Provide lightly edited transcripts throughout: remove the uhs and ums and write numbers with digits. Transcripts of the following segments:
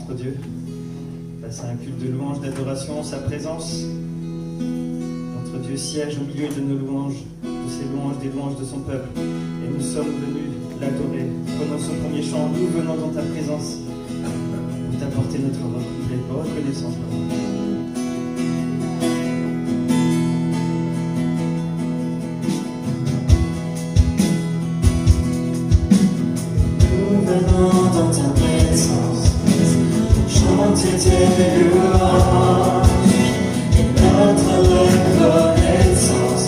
notre Dieu, face à un culte de louange, d'adoration, sa présence. Notre Dieu siège au milieu de nos louanges, de ses louanges, des louanges de son peuple. Et nous sommes venus l'adorer. Prenons ce premier chant, nous venons dans ta présence pour t'apporter notre reconnaissance. Nous venons dans ta présence pour chanter tes louanges et notre reconnaissance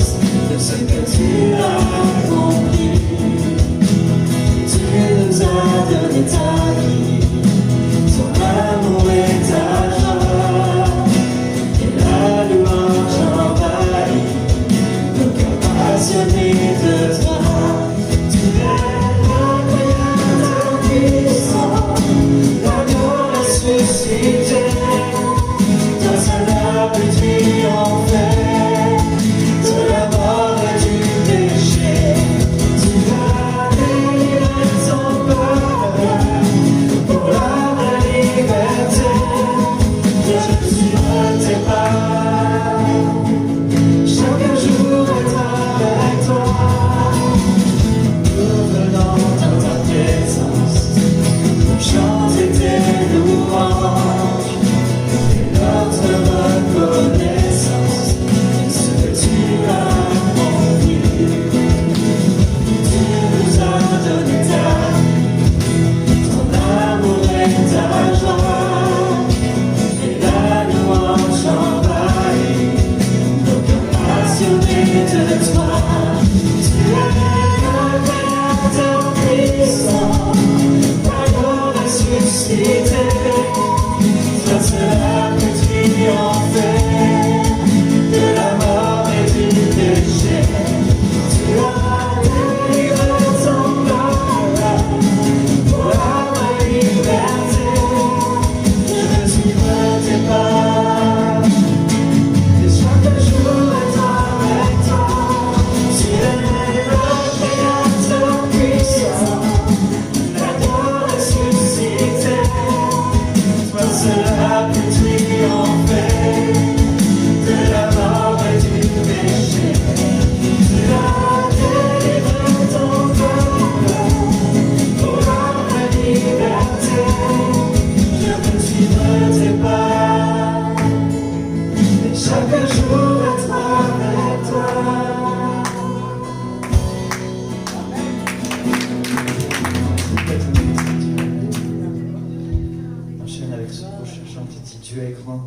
de ce que tu as accompli. Tu nous as donné ta vie, ton amour et ta joie, et la louange envahit nos cœurs passionnés de toi. Tu es le Créateur puissant, l'amour ressuscité, toi seul as pu triompher de la mort et du péché. Tu as délivré ton peuple pour la vraie liberté. Je suis de tes pas, chaque jour être avec toi. Nous venons dans ta présence pour chanter tes louanges et notre reconnaissance de ce que tu as accompli. Tu nous as donné ta vie, ton amour et ta joie, et la louange envahit nos cœurs passionnés de toi. Tu es le Créateur puissant, l'amour ressuscité, toi seul as pu triompher de la mort et du péché. Tu as délivré ton peuple pour la vraie liberté. Je suis de tes pas, et chaque jour est avec toi. Tu es le Créateur puissant, l'amour ressuscité, toi seul as pu triompher de la mort et du péché. Tu as délivré ton peuple pour la vraie liberté. Je veux suivre tes pas et chaque jour être avec toi. Enchaîne avec ce prochain chant qui dit Dieu est grand.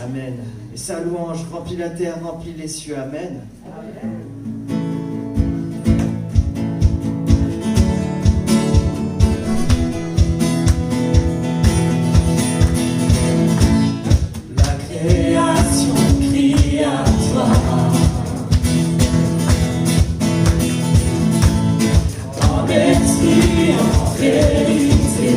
Amen. Et sa louange remplit la terre, remplit les cieux. Amen. La création crie à toi, en esprit, en vérité.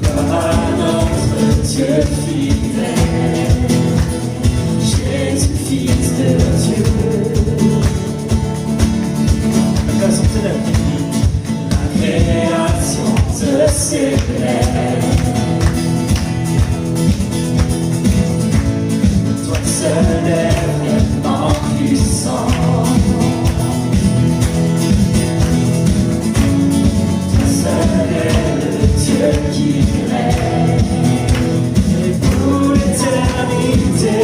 Gloire à notre Dieu fidèle, Jésus, Fils de Dieu. La Création te célèbre, toi seul est vraiment puissant, toi seul est le Dieu qui règne et pour l'éternité.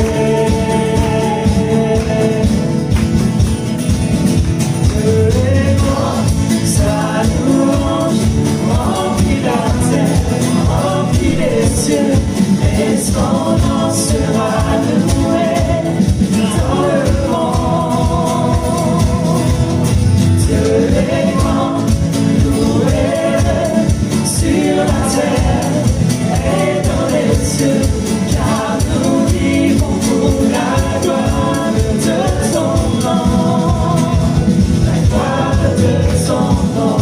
Sa louange remplit la terre, remplit les cieux, et son nom sera loué dans le monde. Dieu est grand, louez-le sur la terre et dans les cieux, car nous vivons pour la gloire de son nom. La gloire de son nom.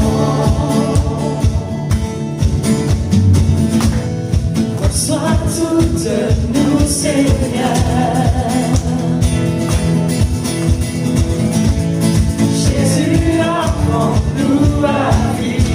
Reçois toutes nous, Seigneur. Jésus apprend-nous à vivre.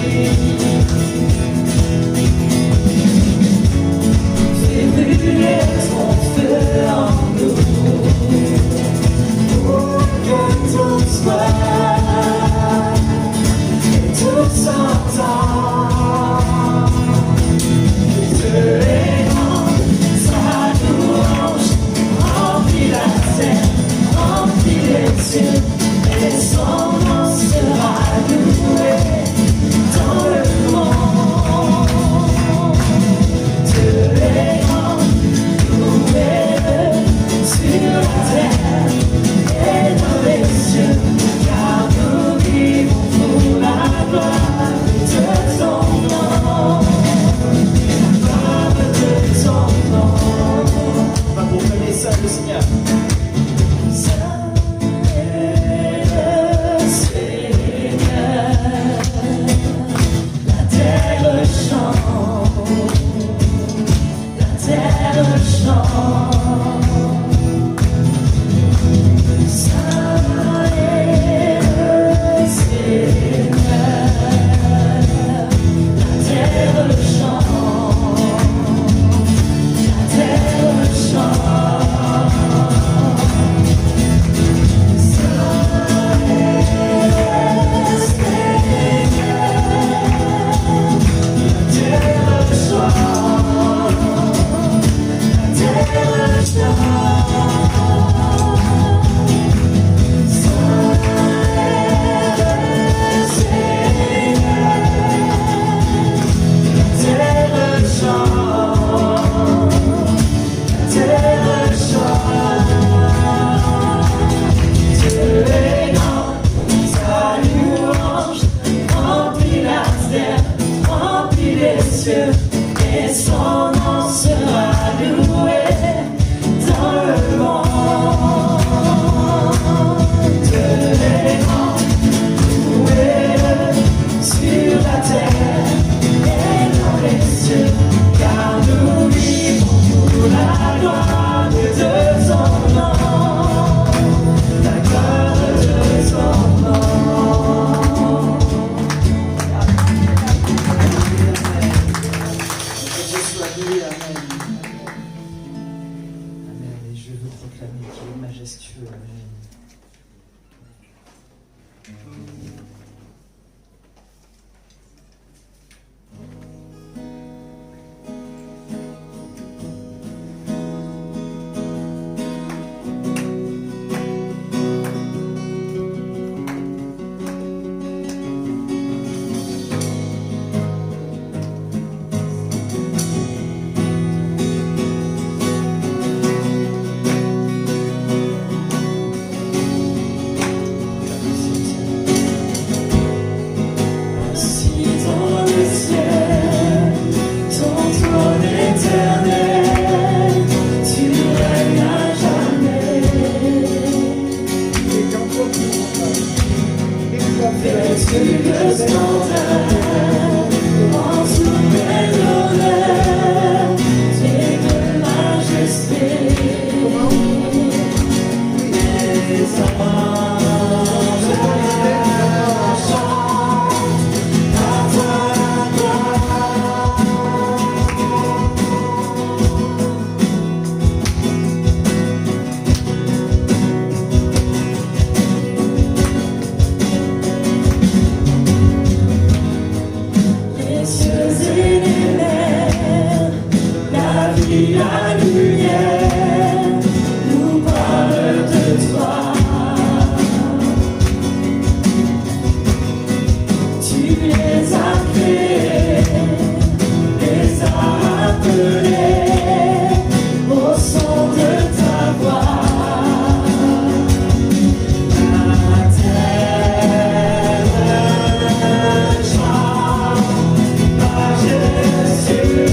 terre chante. Saint est le Seigneur, la terre chante, la terre chante. Saint est le Seigneur, la terre chante, la terre chante. Et son nom sera loué dans le monde. Dieu est grand, louez-le sur la terre et dans les cieux, car nous vivons pour la gloire de son nom, la gloire de son nom. Dieu soit loué, amen. Amen. Et je veux proclamer qu'il est majestueux, amen. Assis dans le ciel, ton trône éternel, tu règnes à jamais. Vêtu de splendeur, en souverain honneur et de majesté. Les anges chantent à toi la gloire. Les cieux et les mers, la vie, la lumière, nous parlent de toi. Tu les as créés, les as appelés au son de ta voix. La terre chante, majestueux.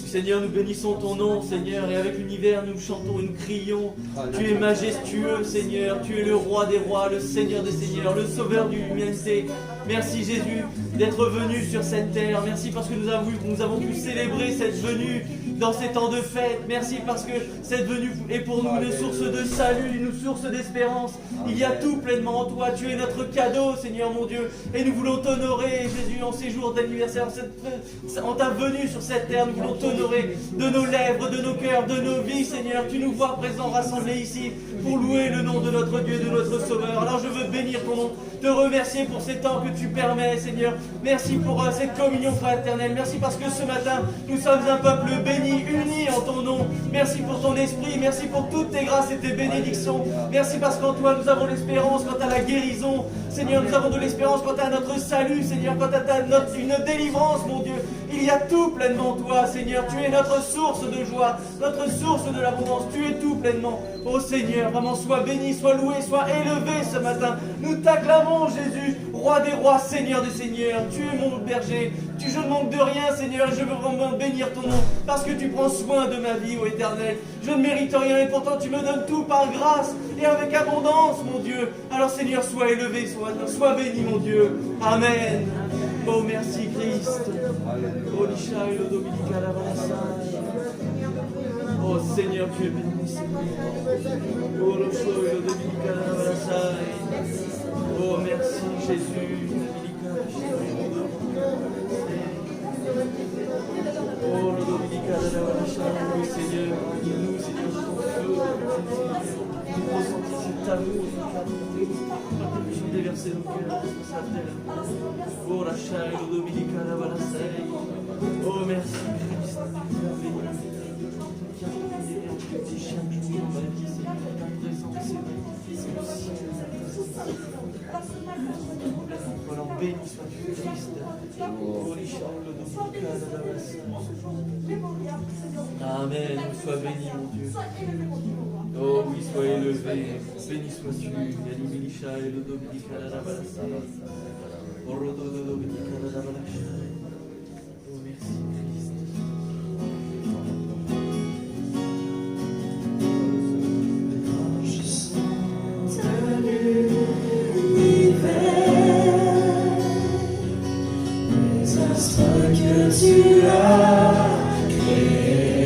Seigneur, nous bénissons ton nom, Seigneur, et avec l'univers, nous chantons et nous crions. Tu es majestueux, Seigneur, tu es le roi des rois, le Seigneur des seigneurs, le sauveur de l'humanité. Merci Jésus d'être venu sur cette terre. Merci parce que nous avons pu célébrer cette venue dans ces temps de fête. Merci parce que cette venue est pour nous une source de salut, une source d'espérance. Il y a tout pleinement en toi. Tu es notre cadeau, Seigneur mon Dieu. Et nous voulons t'honorer, Jésus, en ces jours d'anniversaire, en ta venue sur cette terre. Nous voulons t'honorer de nos lèvres, de nos cœurs, de nos vies, Seigneur. Tu nous vois présents, rassemblés ici pour louer le nom de notre Dieu, de notre Sauveur. Alors je veux bénir ton nom, te remercier pour ces temps que tu permets, Seigneur. Merci pour cette communion fraternelle. Merci parce que ce matin, nous sommes un peuple béni, uni en ton nom. Merci pour ton esprit. Merci pour toutes tes grâces et tes bénédictions. Merci parce qu'en toi, nous avons l'espérance quant à la guérison. Seigneur, nous avons de l'espérance quant à notre salut. Seigneur, quant à une délivrance, mon Dieu. Il y a tout pleinement en toi, Seigneur. Tu es notre source de joie, notre source de l'abondance. Tu es tout pleinement. Oh Seigneur, vraiment, sois béni, sois loué, sois élevé ce matin. Nous t'acclamons, Jésus, roi des rois, Seigneur des seigneurs. Tu es mon berger. Je ne manque de rien, Seigneur, et je veux vraiment bénir ton nom, parce que tu prends soin de ma vie, ô Éternel. Je ne mérite rien, et pourtant tu me donnes tout par grâce, et avec abondance, mon Dieu. Alors, Seigneur, sois élevé, sois béni, mon Dieu. Amen. Oh, merci, Christ. Oh, Lisha et le Dominica la oh, Seigneur, tu es béni, Seigneur. Oh, le show et le Dominica la oh, merci, Jésus. Oh, le Dominica de la oui, Seigneur, nous, Seigneur, ton feu, nous ressentons cet amour, tu déverser nos cœurs sur sa terre. Oh, la chair, le Dominica de la oh, merci, Christ, béni. Chaque jour dans ma vie, Seigneur, ta présence est aussi. Voilà, béni sois-tu, Christ. Oh, les chants, le Dominica de la Amen, sois béni, mon Dieu. Oh oui, sois élevé, béni sois-tu. Yanimilisha et le Dominica de la Balassa. Oh, le Dominica de la Balassa. Oh, merci, Christ. Je sens l'univers, les astres que tu as créés.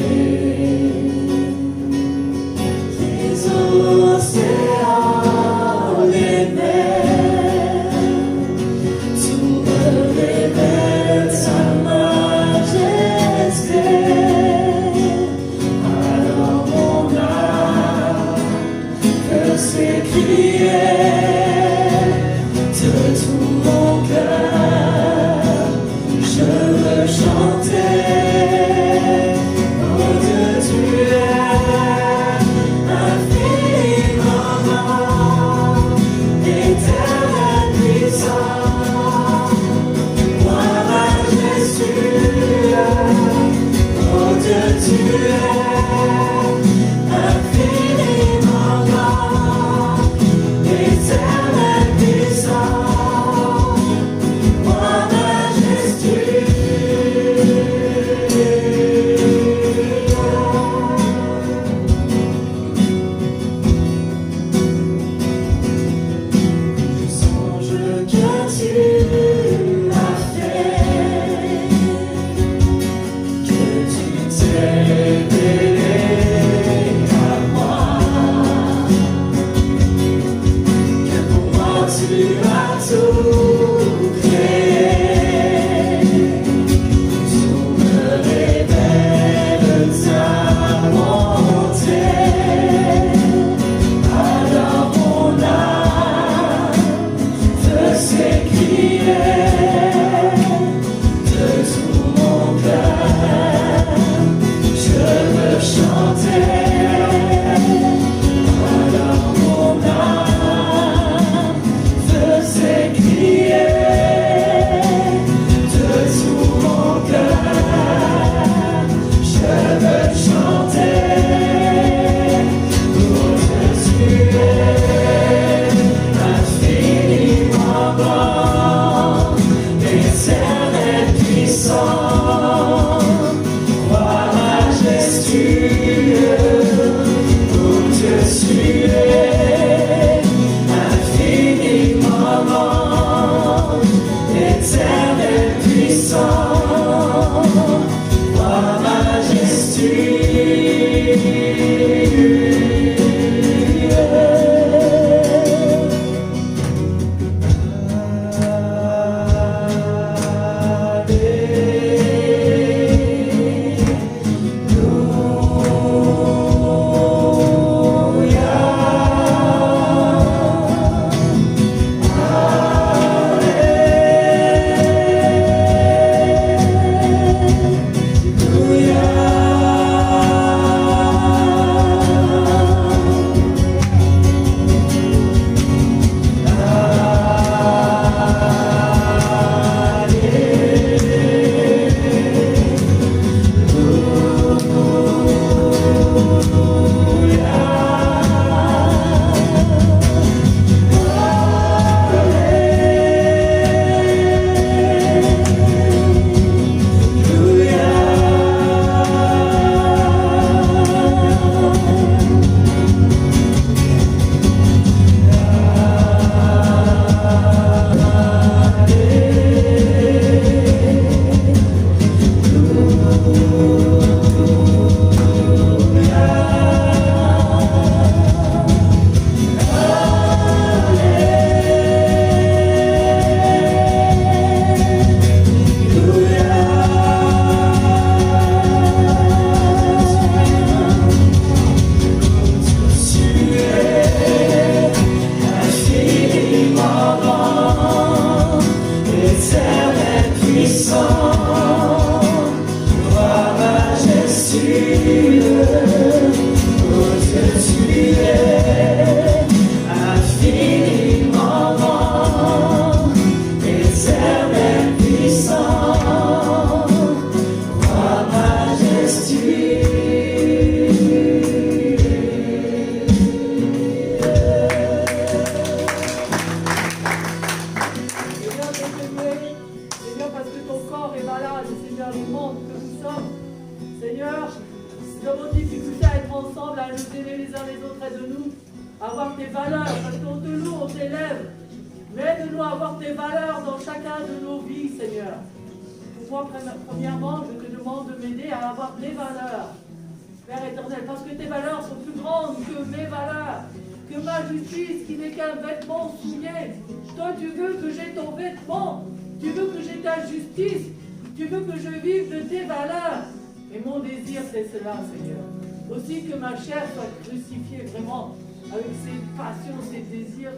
Aussi que ma chair soit crucifiée vraiment avec ses passions, ses désirs,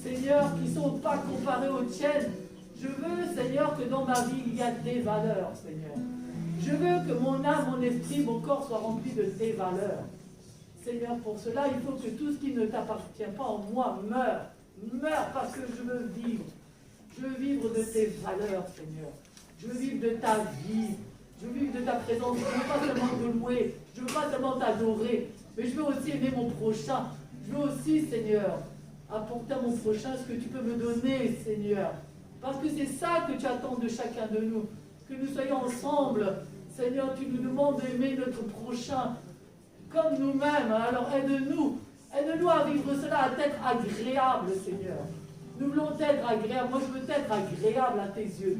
Seigneur, qui ne sont pas comparés aux tiennes. Je veux, Seigneur, que dans ma vie, il y a des valeurs, Seigneur. Je veux que mon âme, mon esprit, mon corps soient remplis de tes valeurs. Seigneur, pour cela, il faut que tout ce qui ne t'appartient pas en moi meure. Meure parce que je veux vivre. Je veux vivre de tes valeurs, Seigneur. Je veux vivre de ta vie. Je veux vivre de ta présence. Je ne veux pas seulement te louer. Je ne veux pas seulement t'adorer. Mais je veux aussi aimer mon prochain. Je veux aussi, Seigneur, apporter à mon prochain ce que tu peux me donner, Seigneur. Parce que c'est ça que tu attends de chacun de nous. Que nous soyons ensemble. Seigneur, tu nous demandes d'aimer notre prochain comme nous-mêmes. Alors aide-nous. Aide-nous à vivre cela, à être agréable, Seigneur. Nous voulons être agréables. Moi, je veux être agréable à tes yeux.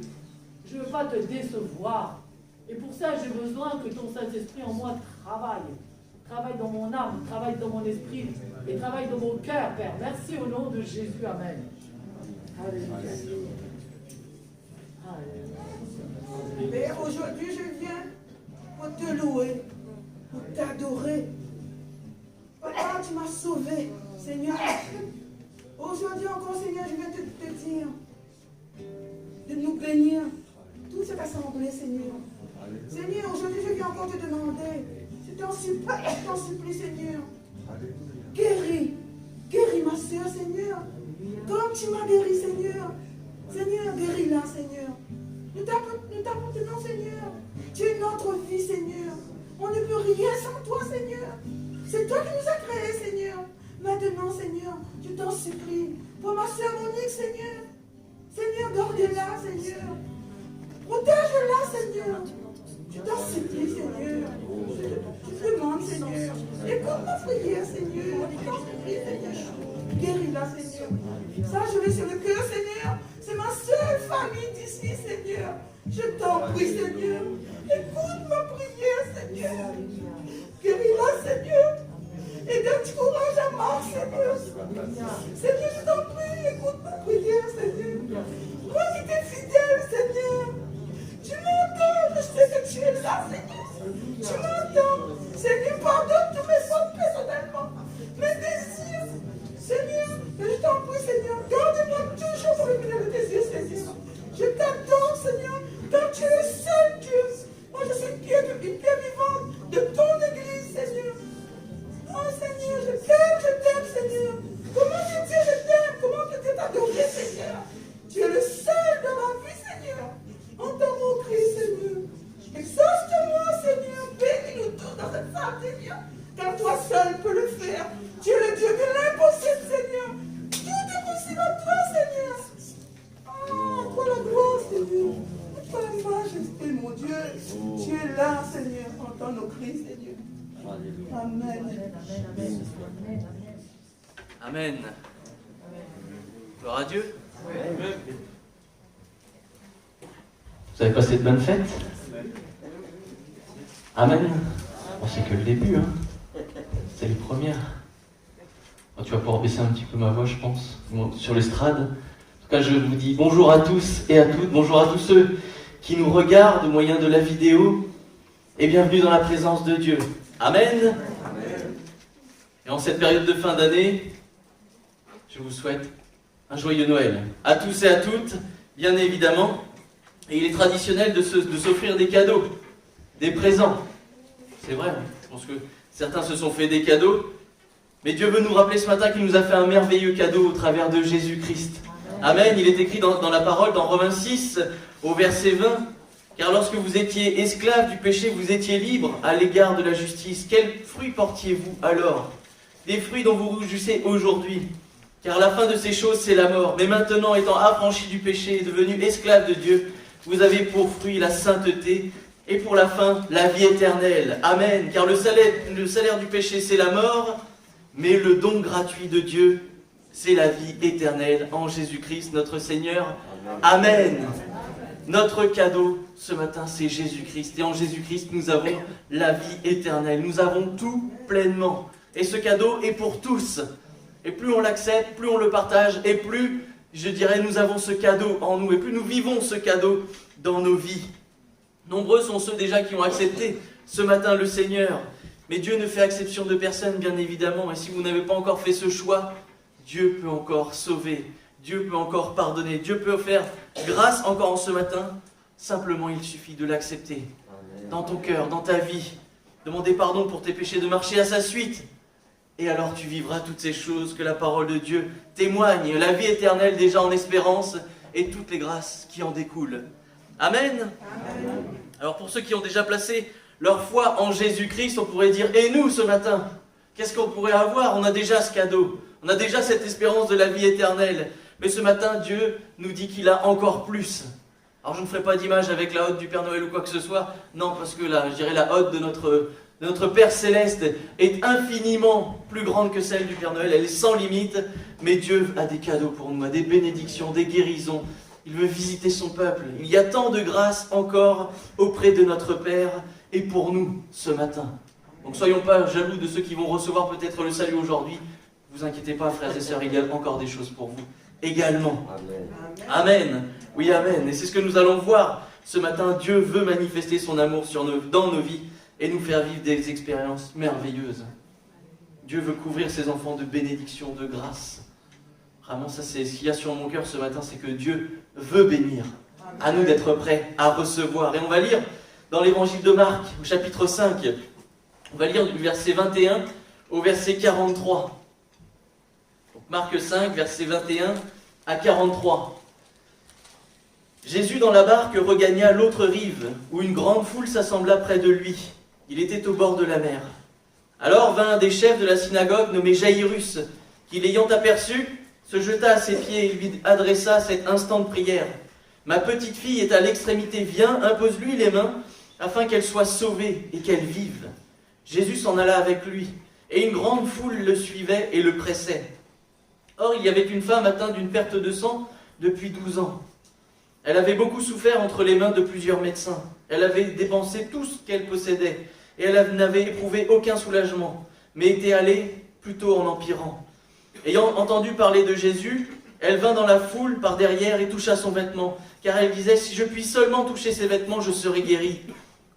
Je ne veux pas te décevoir. Et pour ça, j'ai besoin que ton Saint-Esprit en moi travaille. Travaille dans mon âme, travaille dans mon esprit et travaille dans mon cœur, Père. Merci au nom de Jésus. Amen. Alléluia. Alléluia. Père, aujourd'hui, je viens pour te louer, pour t'adorer. Papa, tu m'as sauvé, Seigneur. Aujourd'hui encore, Seigneur, je viens te dire de nous bénir, toute cette assemblée, Seigneur. Seigneur, aujourd'hui, je viens encore te demander, je t'en supplie, Seigneur. Guéris ma soeur, Seigneur. Comme tu m'as guéri, Seigneur. Seigneur, guéris-la, Seigneur. Nous t'appartenons, Seigneur. Tu es notre vie, Seigneur. On ne peut rien sans toi, Seigneur. C'est toi qui nous as créés, Seigneur. Maintenant, Seigneur, je t'en supplie. Pour ma soeur Monique, Seigneur. Seigneur, garde-la, Seigneur. Protège-la, Seigneur. Je t'en supplie, Seigneur. Je te demande, Seigneur. Écoute ma prière, Seigneur. Je t'en supplie, Seigneur. Guéris-la, Seigneur. Ça, je l'ai sur le cœur, Seigneur. C'est ma seule famille d'ici, Seigneur. Je t'en prie, Seigneur. Écoute ma prière, Seigneur. Guéris-la, Seigneur. Et donne du courage à Marc, Seigneur. Seigneur, je t'en prie, écoute ma prière, Seigneur. Moi qui t'ai fidèle, Seigneur. Tu m'entends, je sais que tu es là, Seigneur. Tu m'entends. Seigneur, pardonne tous mes fautes personnellement. Mes désirs. Seigneur, je t'en prie, Seigneur. Garde-moi toujours pour le milieu de tes yeux, Seigneur. Je t'adore, Seigneur, car tu es le seul Dieu. Moi, je suis une pierre vivante de ton église, Seigneur. Oh, Seigneur, je t'aime, Seigneur. Comment te dire je t'aime? Comment te dire t'adorer, Seigneur? Tu es le seul dans ma vie, Seigneur. Entends mon cri, Seigneur. Exauce-moi, Seigneur. Bénis-nous tous dans cette salle, Seigneur. Car toi seul peux le faire. Tu es le Dieu de l'impossible, Seigneur. Tout est possible à toi, Seigneur. Oh, toi la gloire, Seigneur. Toi la majesté, mon Dieu. Tu es là, Seigneur. Entends nos cris, Seigneur. Amen. Amen. Gloire à Dieu. Amen. Vous avez passé de bonnes fêtes? Amen. Bon, c'est que le début, hein. C'est les premières. Oh, tu vas pouvoir baisser un petit peu ma voix, je pense, sur l'estrade. En tout cas, je vous dis bonjour à tous et à toutes. Bonjour à tous ceux qui nous regardent au moyen de la vidéo. Et bienvenue dans la présence de Dieu. Amen. Et en cette période de fin d'année, je vous souhaite un joyeux Noël. À tous et à toutes, bien évidemment. Et il est traditionnel de s'offrir des cadeaux, des présents. C'est vrai, je pense que certains se sont fait des cadeaux. Mais Dieu veut nous rappeler ce matin qu'il nous a fait un merveilleux cadeau au travers de Jésus-Christ. Amen. Il est écrit dans la parole, dans Romains 6, au verset 20. Car lorsque vous étiez esclaves du péché, vous étiez libres à l'égard de la justice. Quels fruits portiez-vous alors? Des fruits dont vous rougissez aujourd'hui. Car la fin de ces choses, c'est la mort. Mais maintenant, étant affranchis du péché et devenus esclaves de Dieu, vous avez pour fruit la sainteté et pour la fin, la vie éternelle. Amen. Car le salaire du péché, c'est la mort, mais le don gratuit de Dieu, c'est la vie éternelle en Jésus-Christ, notre Seigneur. Amen. Notre cadeau ce matin, c'est Jésus-Christ. Et en Jésus-Christ, nous avons la vie éternelle. Nous avons tout pleinement. Et ce cadeau est pour tous. Et plus on l'accepte, plus on le partage, et plus, je dirais, nous avons ce cadeau en nous. Et plus nous vivons ce cadeau dans nos vies. Nombreux sont ceux déjà qui ont accepté ce matin le Seigneur. Mais Dieu ne fait exception de personne, bien évidemment. Et si vous n'avez pas encore fait ce choix, Dieu peut encore sauver. Dieu peut encore pardonner. Dieu peut faire grâce encore en ce matin. Simplement, il suffit de l'accepter. Dans ton cœur, dans ta vie. Demander pardon pour tes péchés, de marcher à sa suite. Et alors tu vivras toutes ces choses que la parole de Dieu témoigne. La vie éternelle déjà en espérance et toutes les grâces qui en découlent. Amen. Amen. Alors pour ceux qui ont déjà placé leur foi en Jésus-Christ, on pourrait dire, et nous ce matin, qu'est-ce qu'on pourrait avoir? On a déjà ce cadeau, on a déjà cette espérance de la vie éternelle. Mais ce matin, Dieu nous dit qu'il a encore plus. Alors je ne ferai pas d'image avec la hotte du Père Noël ou quoi que ce soit, non, parce que là, je dirais la hotte de notre Père Céleste est infiniment plus grande que celle du Père Noël, elle est sans limite, mais Dieu a des cadeaux pour nous, a des bénédictions, des guérisons. Il veut visiter son peuple. Il y a tant de grâce encore auprès de notre Père et pour nous ce matin. Donc ne soyons pas jaloux de ceux qui vont recevoir peut-être le salut aujourd'hui. Ne vous inquiétez pas, frères et sœurs, il y a encore des choses pour vous également. Amen. Amen. Oui, amen. Et c'est ce que nous allons voir ce matin. Dieu veut manifester son amour dans nos vies et nous faire vivre des expériences merveilleuses. Dieu veut couvrir ses enfants de bénédictions, de grâce. Vraiment, ça c'est ce qu'il y a sur mon cœur ce matin, c'est que Dieu veut bénir. À nous d'être prêts à recevoir. Et on va lire dans l'évangile de Marc, au chapitre 5, on va lire du verset 21 au verset 43. Donc Marc 5, verset 21 à 43. Jésus dans la barque regagna l'autre rive, où une grande foule s'assembla près de lui. Il était au bord de la mer. Alors vint un des chefs de la synagogue nommé Jaïrus, qui l'ayant aperçu, se jeta à ses pieds et lui adressa cette instante prière. « Ma petite fille est à l'extrémité, viens, impose-lui les mains, afin qu'elle soit sauvée et qu'elle vive. » Jésus s'en alla avec lui, et une grande foule le suivait et le pressait. Or il y avait une femme atteinte d'une perte de sang depuis 12 ans. Elle avait beaucoup souffert entre les mains de plusieurs médecins. Elle avait dépensé tout ce qu'elle possédait, et elle n'avait éprouvé aucun soulagement, mais était allée plutôt en empirant. Ayant entendu parler de Jésus, elle vint dans la foule par derrière et toucha son vêtement, car elle disait « Si je puis seulement toucher ses vêtements, je serai guérie. »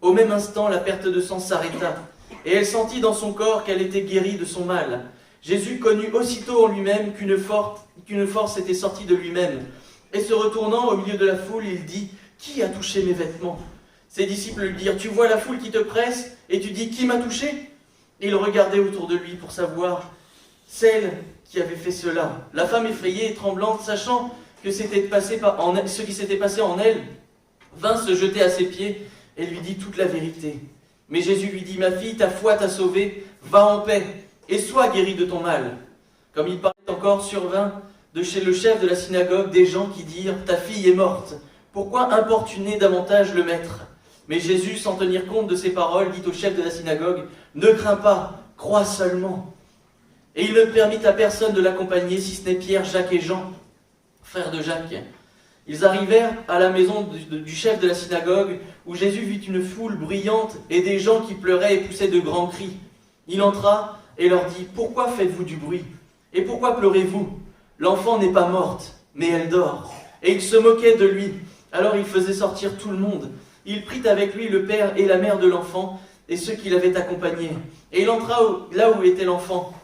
Au même instant, la perte de sang s'arrêta, et elle sentit dans son corps qu'elle était guérie de son mal. Jésus connut aussitôt en lui-même qu'une force était sortie de lui-même, et se retournant au milieu de la foule, il dit « Qui a touché mes vêtements ?» Ses disciples lui dirent « Tu vois la foule qui te presse, et tu dis « Qui m'a touché ?» Et il regardait autour de lui pour savoir celle qui avait fait cela. La femme effrayée et tremblante, sachant que ce qui s'était passé en elle, vint se jeter à ses pieds et lui dit toute la vérité. Mais Jésus lui dit « Ma fille, ta foi t'a sauvée, va en paix, et sois guérie de ton mal. » Comme il parlait encore, survint de chez le chef de la synagogue des gens qui dirent « Ta fille est morte, pourquoi importuner davantage le maître ?» Mais Jésus, sans tenir compte de ces paroles, dit au chef de la synagogue « Ne crains pas, crois seulement. » Et il ne permit à personne de l'accompagner, si ce n'est Pierre, Jacques et Jean, frères de Jacques. Ils arrivèrent à la maison du chef de la synagogue, où Jésus vit une foule bruyante et des gens qui pleuraient et poussaient de grands cris. Il entra et leur dit « Pourquoi faites-vous du bruit? Et pourquoi pleurez-vous? L'enfant n'est pas morte, mais elle dort. » Et il se moquait de lui. Alors il faisait sortir tout le monde. Il prit avec lui le père et la mère de l'enfant et ceux qui l'avaient accompagné. Et il entra là où était l'enfant.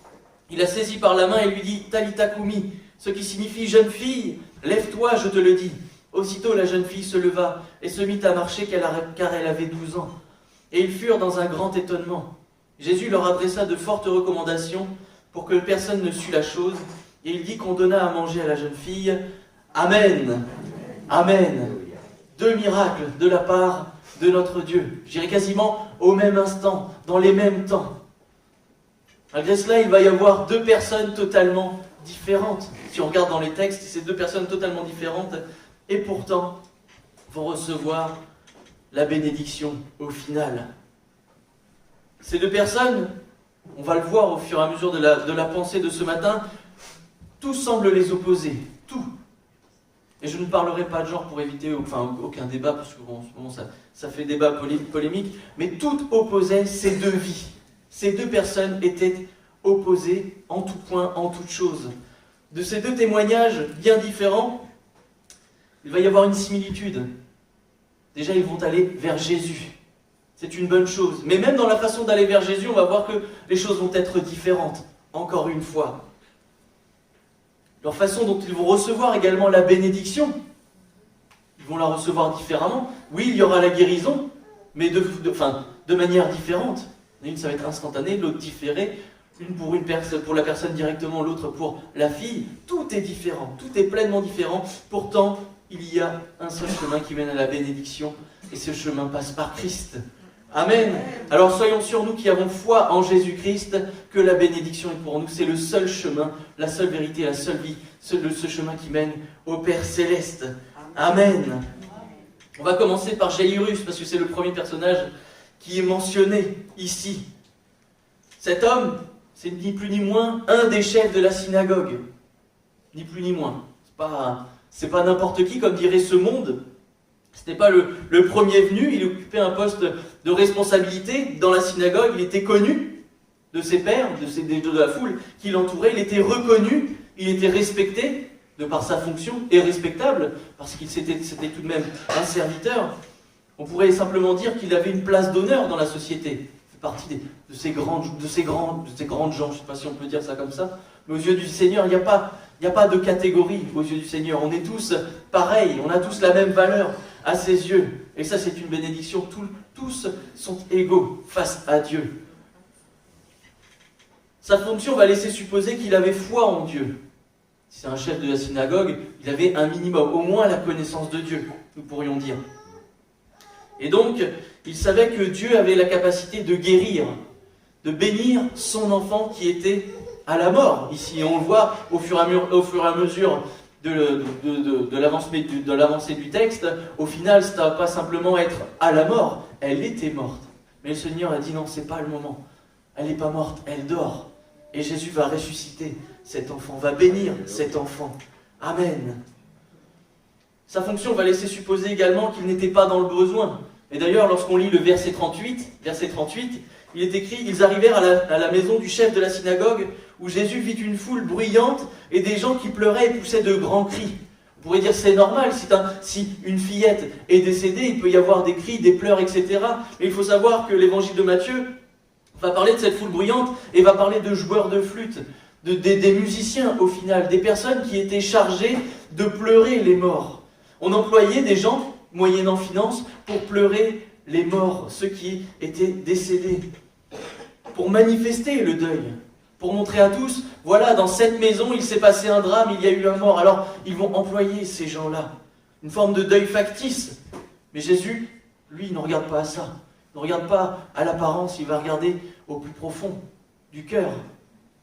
Il la saisit par la main et lui dit « Talitha koumi », ce qui signifie « Jeune fille, lève-toi, je te le dis ». Aussitôt la jeune fille se leva et se mit à marcher car elle avait 12 ans. Et ils furent dans un grand étonnement. Jésus leur adressa de fortes recommandations pour que personne ne sût la chose. Et il dit qu'on donna à manger à la jeune fille. Amen. Amen. 2 miracles de la part de notre Dieu. Je dirais quasiment au même instant, dans les mêmes temps. Malgré cela, il va y avoir 2 personnes totalement différentes. Si on regarde dans les textes, c'est 2 personnes totalement différentes et pourtant vont recevoir la bénédiction au final. Ces 2 personnes, on va le voir au fur et à mesure de la pensée de ce matin, tout semble les opposer, tout. Et je ne parlerai pas de genre pour éviter aucun débat, parce que bon, en ce moment ça fait débat polémique, mais tout opposait ces 2 vies. Ces 2 personnes étaient opposées en tout point, en toute chose. De ces 2 témoignages bien différents, il va y avoir une similitude. Déjà, ils vont aller vers Jésus. C'est une bonne chose. Mais même dans la façon d'aller vers Jésus, on va voir que les choses vont être différentes, encore une fois. Leur façon dont ils vont recevoir également la bénédiction, ils vont la recevoir différemment. Oui, il y aura la guérison, mais de manière différente. Une, ça va être instantané, l'autre différé. Une pour la personne directement, l'autre pour la fille. Tout est différent, tout est pleinement différent. Pourtant, il y a un seul chemin qui mène à la bénédiction, et ce chemin passe par Christ. Amen. Alors soyons sûrs, nous qui avons foi en Jésus-Christ, que la bénédiction est pour nous. C'est le seul chemin, la seule vérité, la seule vie, ce chemin qui mène au Père Céleste. Amen. On va commencer par Jairus, parce que c'est le premier personnage qui est mentionné ici. Cet homme, c'est ni plus ni moins un des chefs de la synagogue. Ni plus ni moins. C'est pas n'importe qui, comme dirait ce monde. Ce n'était pas le premier venu, il occupait un poste de responsabilité dans la synagogue, il était connu de ses pairs, de la foule qui l'entourait, il était reconnu, il était respecté de par sa fonction, et respectable, parce qu'il c'était tout de même un serviteur. On pourrait simplement dire qu'il avait une place d'honneur dans la société. Il fait partie de ces grandes gens, je ne sais pas si on peut dire ça comme ça, mais aux yeux du Seigneur, il n'y a pas de catégorie aux yeux du Seigneur. On est tous pareils, on a tous la même valeur à ses yeux. Et ça, c'est une bénédiction. Tous sont égaux face à Dieu. Sa fonction va laisser supposer qu'il avait foi en Dieu. Si c'est un chef de la synagogue, il avait un minimum, au moins la connaissance de Dieu, nous pourrions dire. Et donc, il savait que Dieu avait la capacité de guérir, de bénir son enfant qui était à la mort. Ici, on le voit au fur et à mesure de l'avancée du texte. Au final, ça ne va pas simplement être à la mort, elle était morte. Mais le Seigneur a dit non, c'est pas le moment. Elle n'est pas morte, elle dort. Et Jésus va ressusciter cet enfant, va bénir cet enfant. Amen. Sa fonction va laisser supposer également qu'il n'était pas dans le besoin. Et d'ailleurs, lorsqu'on lit le verset 38, il est écrit « Ils arrivèrent à la maison du chef de la synagogue, où Jésus vit une foule bruyante et des gens qui pleuraient et poussaient de grands cris. » On pourrait dire c'est normal, si une fillette est décédée, il peut y avoir des cris, des pleurs, etc. Mais il faut savoir que l'évangile de Matthieu va parler de cette foule bruyante et va parler de joueurs de flûte, des musiciens au final, des personnes qui étaient chargées de pleurer les morts. On employait des gens, moyennant finance, pour pleurer les morts, ceux qui étaient décédés, pour manifester le deuil, pour montrer à tous, voilà, dans cette maison, il s'est passé un drame, il y a eu un mort. Alors, ils vont employer ces gens-là, une forme de deuil factice. Mais Jésus, lui, il ne regarde pas à ça. Il ne regarde pas à l'apparence, il va regarder au plus profond du cœur.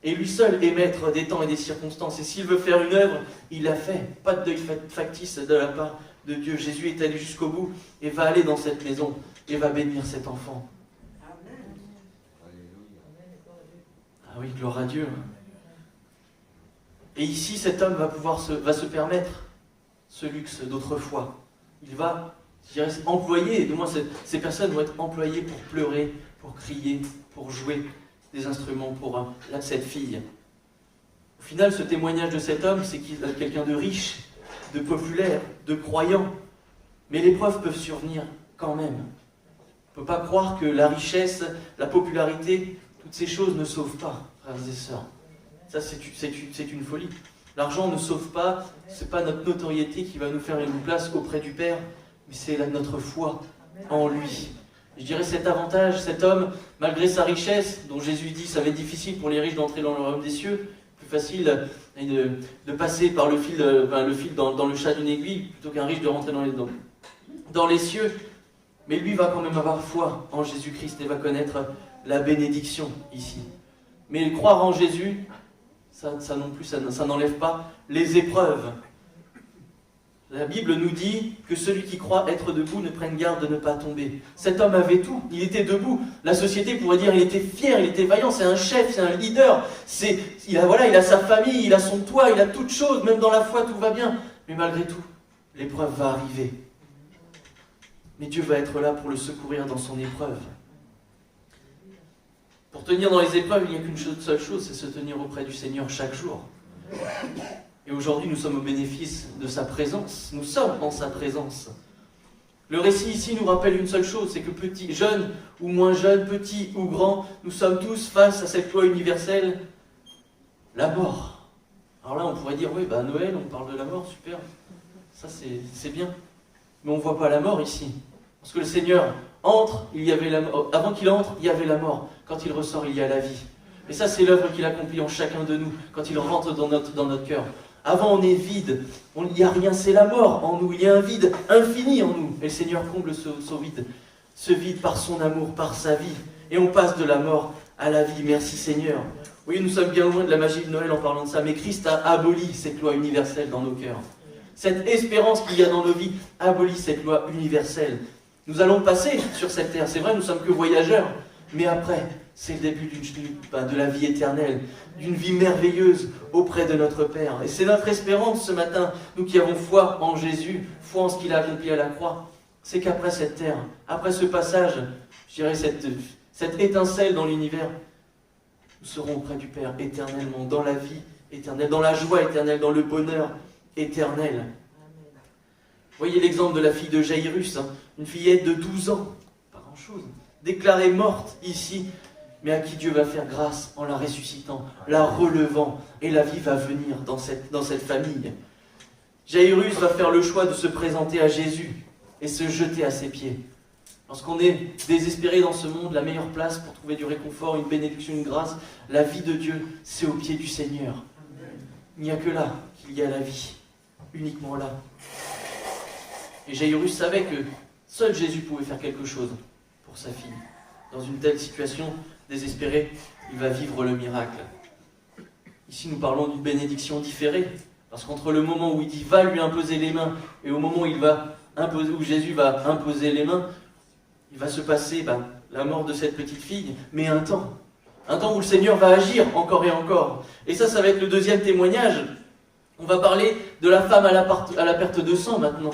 Et lui seul est maître des temps et des circonstances. Et s'il veut faire une œuvre, il l'a fait. Pas de deuil factice de la part de Dieu. Jésus est allé jusqu'au bout et va aller dans cette maison et va bénir cet enfant. Ah oui, gloire à Dieu. Et ici, cet homme va se permettre ce luxe d'autrefois. Il va, je dirais, employer, du moins ces personnes vont être employées pour pleurer, pour crier, pour jouer des instruments pour cette fille. Au final, ce témoignage de cet homme, c'est qu'il est quelqu'un de riche, de populaire, de croyant. Mais les preuves peuvent survenir quand même. On ne peut pas croire que la richesse, la popularité, toutes ces choses ne sauvent pas, frères et sœurs. Ça, c'est une folie. L'argent ne sauve pas, ce n'est pas notre notoriété qui va nous faire une place auprès du Père, mais c'est notre foi en lui. Je dirais cet avantage, cet homme, malgré sa richesse, dont Jésus dit ça va être difficile pour les riches d'entrer dans le royaume des cieux, plus facile de passer par le fil dans le chat d'une aiguille, plutôt qu'un riche de rentrer dans les cieux. Mais lui va quand même avoir foi en Jésus-Christ et va connaître la bénédiction ici. Mais croire en Jésus, ça non plus, ça n'enlève pas les épreuves. La Bible nous dit que celui qui croit être debout ne prenne garde de ne pas tomber. Cet homme avait tout, il était debout. La société pourrait dire il était fier, il était vaillant, c'est un chef, c'est un leader. Il a sa famille, il a son toit, il a toutes choses, même dans la foi tout va bien. Mais malgré tout, l'épreuve va arriver. Mais Dieu va être là pour le secourir dans son épreuve. Pour tenir dans les épreuves, il n'y a qu'une seule chose, c'est se tenir auprès du Seigneur chaque jour. Et aujourd'hui, nous sommes au bénéfice de sa présence. Nous sommes en sa présence. Le récit ici nous rappelle une seule chose, c'est que petit, jeune ou moins jeune, petit ou grand, nous sommes tous face à cette loi universelle, la mort. Alors là, on pourrait dire, oui, Noël, on parle de la mort, super. Ça, c'est bien. Mais on ne voit pas la mort ici. Parce que le Seigneur entre, il y avait la mort. Avant qu'il entre, il y avait la mort. Quand il ressort, il y a la vie. Et ça, c'est l'œuvre qu'il accomplit en chacun de nous, quand il rentre dans notre cœur. Avant, on est vide. Il n'y a rien, c'est la mort en nous. Il y a un vide infini en nous. Et le Seigneur comble ce vide par son amour, par sa vie. Et on passe de la mort à la vie. Merci Seigneur. Oui, nous sommes bien loin de la magie de Noël en parlant de ça, mais Christ a aboli cette loi universelle dans nos cœurs. Cette espérance qu'il y a dans nos vies abolit cette loi universelle. Nous allons passer sur cette terre. C'est vrai, nous ne sommes que voyageurs. Mais après, c'est le début de la vie éternelle, d'une vie merveilleuse auprès de notre Père. Et c'est notre espérance ce matin, nous qui avons foi en Jésus, foi en ce qu'il a accompli à la croix. C'est qu'après cette terre, après ce passage, je dirais cette étincelle dans l'univers, nous serons auprès du Père éternellement, dans la vie éternelle, dans la joie éternelle, dans le bonheur éternel. Vous voyez l'exemple de la fille de Jairus, une fillette de 12 ans, pas grand-chose, déclarée morte ici, mais à qui Dieu va faire grâce en la ressuscitant, la relevant, et la vie va venir dans cette famille. Jairus va faire le choix de se présenter à Jésus et se jeter à ses pieds. Lorsqu'on est désespéré dans ce monde, la meilleure place pour trouver du réconfort, une bénédiction, une grâce, la vie de Dieu, c'est au pied du Seigneur. Il n'y a que là qu'il y a la vie, uniquement là. Et Jairus savait que seul Jésus pouvait faire quelque chose pour sa fille. Dans une telle situation désespérée, il va vivre le miracle. Ici, nous parlons d'une bénédiction différée, parce qu'entre le moment où il dit « va lui imposer les mains » et au moment où Jésus va imposer les mains, il va se passer la mort de cette petite fille, mais un temps où le Seigneur va agir encore et encore. Et ça va être le deuxième témoignage. On va parler de la femme à la perte de sang maintenant.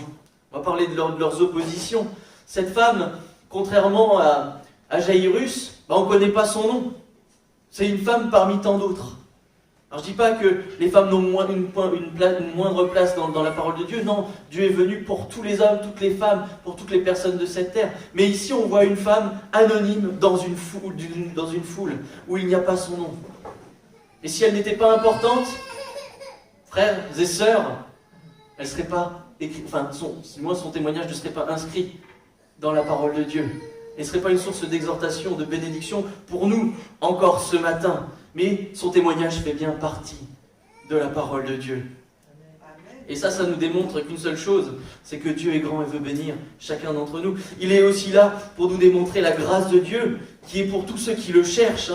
On va parler de leurs oppositions. Cette femme, contrairement à Jairus, on ne connaît pas son nom. C'est une femme parmi tant d'autres. Alors je ne dis pas que les femmes n'ont une moindre place dans la parole de Dieu. Non, Dieu est venu pour tous les hommes, toutes les femmes, pour toutes les personnes de cette terre. Mais ici, on voit une femme anonyme dans une foule où il n'y a pas son nom. Et si elle n'était pas importante, frères et sœurs, elle ne serait pas écrite, son témoignage ne serait pas inscrit dans la parole de Dieu. Elle ne serait pas une source d'exhortation, de bénédiction pour nous encore ce matin. Mais son témoignage fait bien partie de la parole de Dieu. Et ça nous démontre qu'une seule chose, c'est que Dieu est grand et veut bénir chacun d'entre nous. Il est aussi là pour nous démontrer la grâce de Dieu, qui est pour tous ceux qui le cherchent.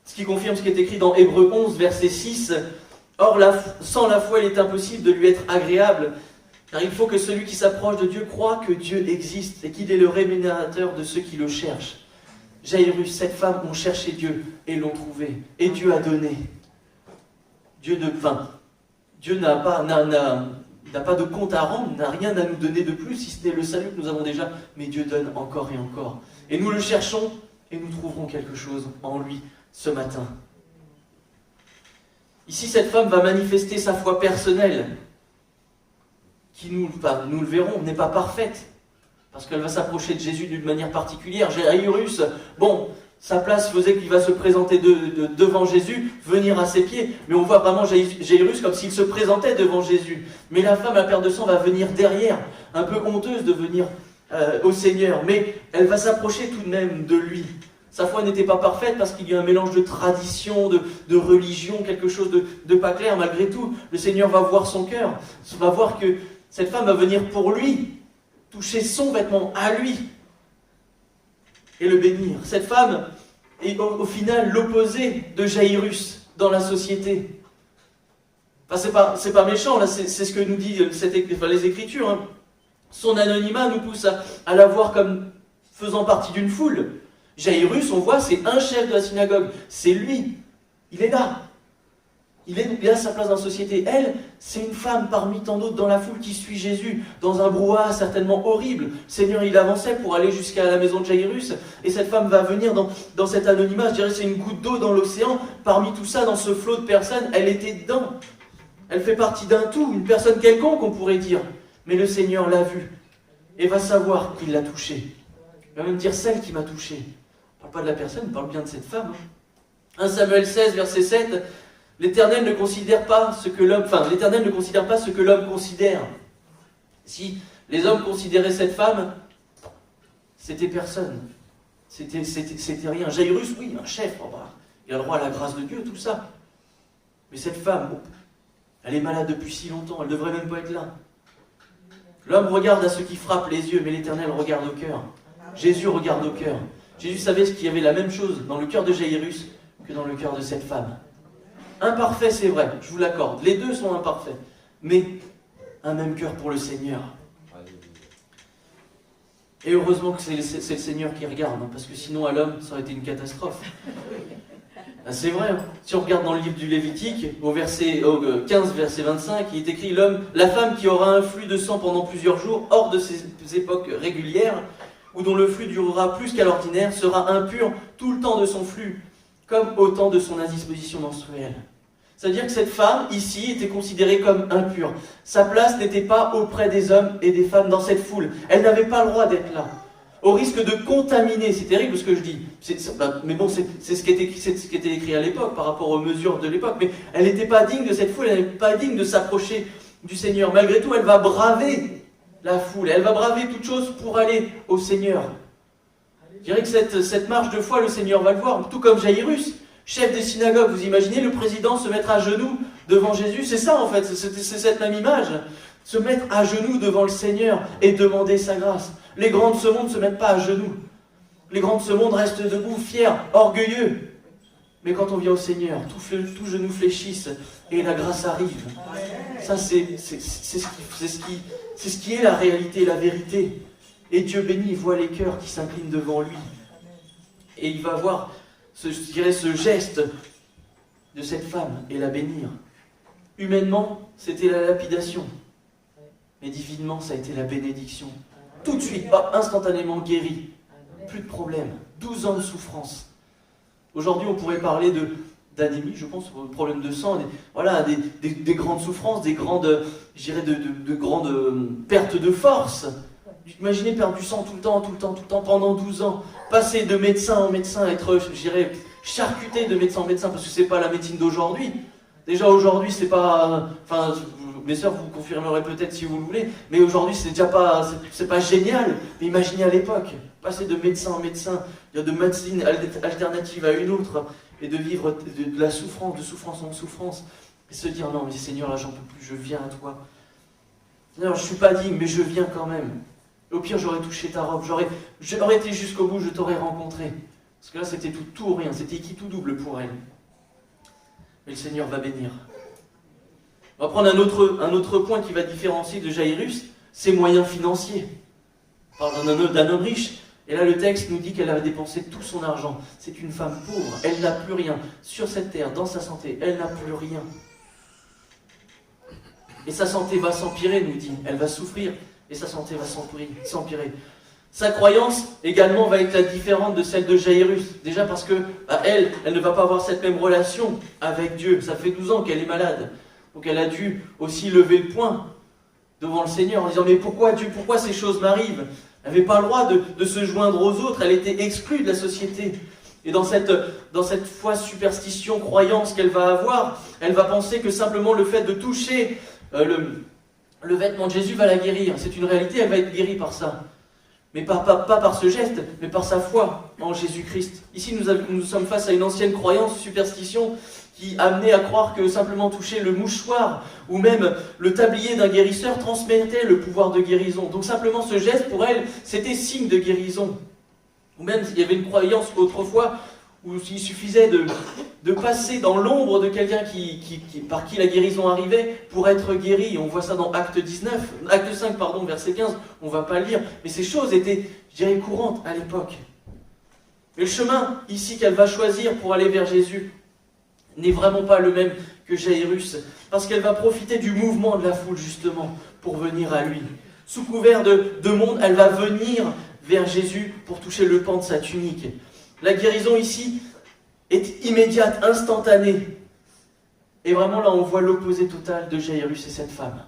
Ce qui confirme ce qui est écrit dans Hébreux 11, verset 6. Or, sans la foi, il est impossible de lui être agréable, car il faut que celui qui s'approche de Dieu croie que Dieu existe et qu'il est le rémunérateur de ceux qui le cherchent. Jairus, cette femme, ont cherché Dieu et l'ont trouvé. Et Dieu a donné. Dieu n'a pas de compte à rendre, n'a rien à nous donner de plus, si ce n'est le salut que nous avons déjà. Mais Dieu donne encore et encore. Et nous le cherchons et nous trouverons quelque chose en lui ce matin. Ici, cette femme va manifester sa foi personnelle, qui nous le verrons, n'est pas parfaite. Parce qu'elle va s'approcher de Jésus d'une manière particulière. Jairus, sa place faisait qu'il va se présenter devant Jésus, venir à ses pieds. Mais on voit vraiment Jairus comme s'il se présentait devant Jésus. Mais la femme à perte de sang va venir derrière, un peu honteuse de venir au Seigneur. Mais elle va s'approcher tout de même de lui. Sa foi n'était pas parfaite parce qu'il y a un mélange de tradition, de religion, quelque chose de pas clair. Malgré tout, le Seigneur va voir son cœur, va voir que cette femme va venir pour lui, toucher son vêtement à lui et le bénir. Cette femme est au final l'opposé de Jairus dans la société. C'est pas méchant, là, c'est ce que nous dit les Écritures. Son anonymat nous pousse à la voir comme faisant partie d'une foule. Jairus, on voit, c'est un chef de la synagogue. C'est lui. Il est là. Il a sa place dans la société. Elle, c'est une femme parmi tant d'autres dans la foule qui suit Jésus, dans un brouhaha certainement horrible. Le Seigneur, il avançait pour aller jusqu'à la maison de Jairus, et cette femme va venir dans cet anonymat. Je dirais c'est une goutte d'eau dans l'océan. Parmi tout ça, dans ce flot de personnes, elle était dedans. Elle fait partie d'un tout, une personne quelconque, on pourrait dire. Mais le Seigneur l'a vue, et va savoir qu'il l'a touchée. Il va même dire celle qui m'a touché. On ne parle pas de la personne, on parle bien de cette femme. 1 Samuel 16, verset 7. L'Éternel ne considère pas ce que l'homme considère. Si les hommes considéraient cette femme, c'était personne. C'était rien. Jairus, oui, un chef, il a le droit à la grâce de Dieu, tout ça. Mais cette femme, Elle est malade depuis si longtemps, elle ne devrait même pas être là. L'homme regarde à ce qui frappe les yeux, mais l'Éternel regarde au cœur. Jésus regarde au cœur. Jésus savait qu'il y avait la même chose dans le cœur de Jairus que dans le cœur de cette femme. Imparfait, c'est vrai, je vous l'accorde. Les deux sont imparfaits. Mais un même cœur pour le Seigneur. Et heureusement que c'est le Seigneur qui regarde, hein, parce que sinon à l'homme, ça aurait été une catastrophe. Ben, c'est vrai, hein. Si on regarde dans le livre du Lévitique, au 15, verset 25, il est écrit « La femme qui aura un flux de sang pendant plusieurs jours, hors de ses époques régulières, ou dont le flux durera plus qu'à l'ordinaire, sera impure tout le temps de son flux, comme au temps de son indisposition menstruelle. » C'est-à-dire que cette femme, ici, était considérée comme impure. Sa place n'était pas auprès des hommes et des femmes dans cette foule. Elle n'avait pas le droit d'être là. Au risque de contaminer, c'est terrible ce que je dis, mais bon, c'est ce qui était écrit à l'époque, par rapport aux mesures de l'époque, mais elle n'était pas digne de cette foule, elle n'était pas digne de s'approcher du Seigneur. Malgré tout, elle va braver la foule, elle va braver toute chose pour aller au Seigneur. Je dirais que cette marche de foi, le Seigneur va le voir, tout comme Jairus, chef des synagogues. Vous imaginez le président se mettre à genoux devant Jésus? C'est ça en fait, c'est cette même image. Se mettre à genoux devant le Seigneur et demander sa grâce. Les grands de ce monde ne se mettent pas à genoux. Les grands de ce monde restent debout, fiers, orgueilleux. Mais quand on vient au Seigneur, tout genou fléchisse et la grâce arrive. Ça, c'est ce qui est la réalité, la vérité. Et Dieu béni, il voit les cœurs qui s'inclinent devant lui. Et il va voir, ce geste de cette femme et la bénir. Humainement, c'était la lapidation. Mais divinement, ça a été la bénédiction. Tout de suite, instantanément guéri. Plus de problème. 12 ans de souffrance. Aujourd'hui, on pourrait parler d'anémie, je pense, problème de sang, des grandes souffrances, des grandes, je dirais, de grandes pertes de force. Imaginez perdre du sang tout le temps, pendant 12 ans. Passer de médecin en médecin, être, je dirais, charcuté de médecin en médecin, parce que c'est pas la médecine d'aujourd'hui. Déjà aujourd'hui, c'est pas... Enfin, mes sœurs vous confirmerez peut-être si vous le voulez, mais aujourd'hui c'est déjà pas, c'est pas génial. Mais imaginez à l'époque, passer de médecin en médecin, de médecine alternative à une autre, et de vivre de la souffrance, de souffrance en souffrance, et se dire non mais Seigneur là j'en peux plus, je viens à toi. Seigneur, je suis pas digne, mais je viens quand même. Au pire j'aurais touché ta robe, j'aurais été jusqu'au bout, je t'aurais rencontré. Parce que là c'était tout ou rien, c'était qui tout double pour elle. Mais le Seigneur va bénir. On va prendre un autre point qui va différencier de Jairus, ses moyens financiers. On parle d'un homme riche, et là le texte nous dit qu'elle avait dépensé tout son argent. C'est une femme pauvre, elle n'a plus rien. Sur cette terre, dans sa santé, elle n'a plus rien. Et sa santé va s'empirer, nous dit. Elle va souffrir, et sa santé va s'empirer. Sa croyance également va être différente de celle de Jairus. Déjà parce que elle ne va pas avoir cette même relation avec Dieu. Ça fait 12 ans qu'elle est malade. Donc elle a dû aussi lever le poing devant le Seigneur en disant « Mais pourquoi Dieu, pourquoi ces choses m'arrivent ?» Elle n'avait pas le droit de se joindre aux autres, elle était exclue de la société. Et dans cette foi, superstition, croyance qu'elle va avoir, elle va penser que simplement le fait de toucher le vêtement de Jésus va la guérir. C'est une réalité, elle va être guérie par ça. Mais pas par ce geste, mais par sa foi en Jésus-Christ. Ici, nous sommes face à une ancienne croyance, superstition, qui amenait à croire que simplement toucher le mouchoir ou même le tablier d'un guérisseur transmettait le pouvoir de guérison. Donc simplement ce geste, pour elle, c'était signe de guérison. Ou même, il y avait une croyance autrefois où il suffisait de passer dans l'ombre de quelqu'un par qui la guérison arrivait pour être guéri. On voit ça dans Acte 5, verset 15, on ne va pas le lire. Mais ces choses étaient, je dirais, courantes à l'époque. Mais le chemin ici qu'elle va choisir pour aller vers Jésus n'est vraiment pas le même que Jairus, parce qu'elle va profiter du mouvement de la foule justement pour venir à lui. Sous couvert de monde, elle va venir vers Jésus pour toucher le pan de sa tunique. La guérison ici est immédiate, instantanée. Et vraiment là on voit l'opposé total de Jairus et cette femme.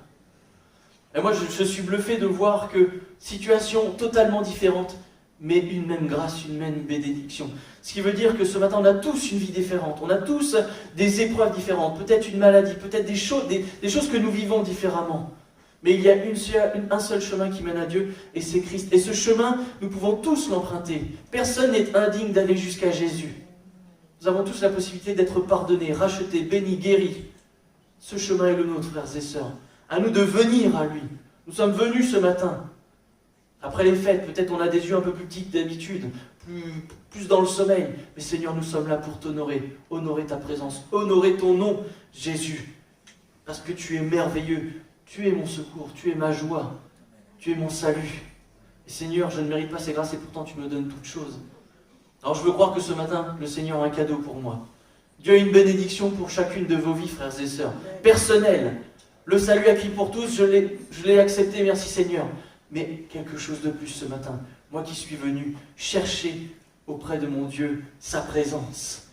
Et moi je suis bluffé de voir que situation totalement différente, mais une même grâce, une même bénédiction. Ce qui veut dire que ce matin, on a tous une vie différente, on a tous des épreuves différentes, peut-être une maladie, peut-être des choses que nous vivons différemment. Mais il y a un seul chemin qui mène à Dieu, et c'est Christ. Et ce chemin, nous pouvons tous l'emprunter. Personne n'est indigne d'aller jusqu'à Jésus. Nous avons tous la possibilité d'être pardonnés, rachetés, bénis, guéris. Ce chemin est le nôtre, frères et sœurs. À nous de venir à lui. Nous sommes venus ce matin. Après les fêtes, peut-être on a des yeux un peu plus petits que d'habitude, plus dans le sommeil. Mais Seigneur, nous sommes là pour t'honorer, honorer ta présence, honorer ton nom, Jésus. Parce que tu es merveilleux, tu es mon secours, tu es ma joie, tu es mon salut. Et Seigneur, je ne mérite pas ces grâces et pourtant tu me donnes toutes choses. Alors je veux croire que ce matin, le Seigneur a un cadeau pour moi. Dieu a une bénédiction pour chacune de vos vies, frères et sœurs. Personnel. Le salut acquis pour tous, je l'ai accepté, merci Seigneur. Mais quelque chose de plus ce matin. Moi qui suis venu chercher auprès de mon Dieu sa présence.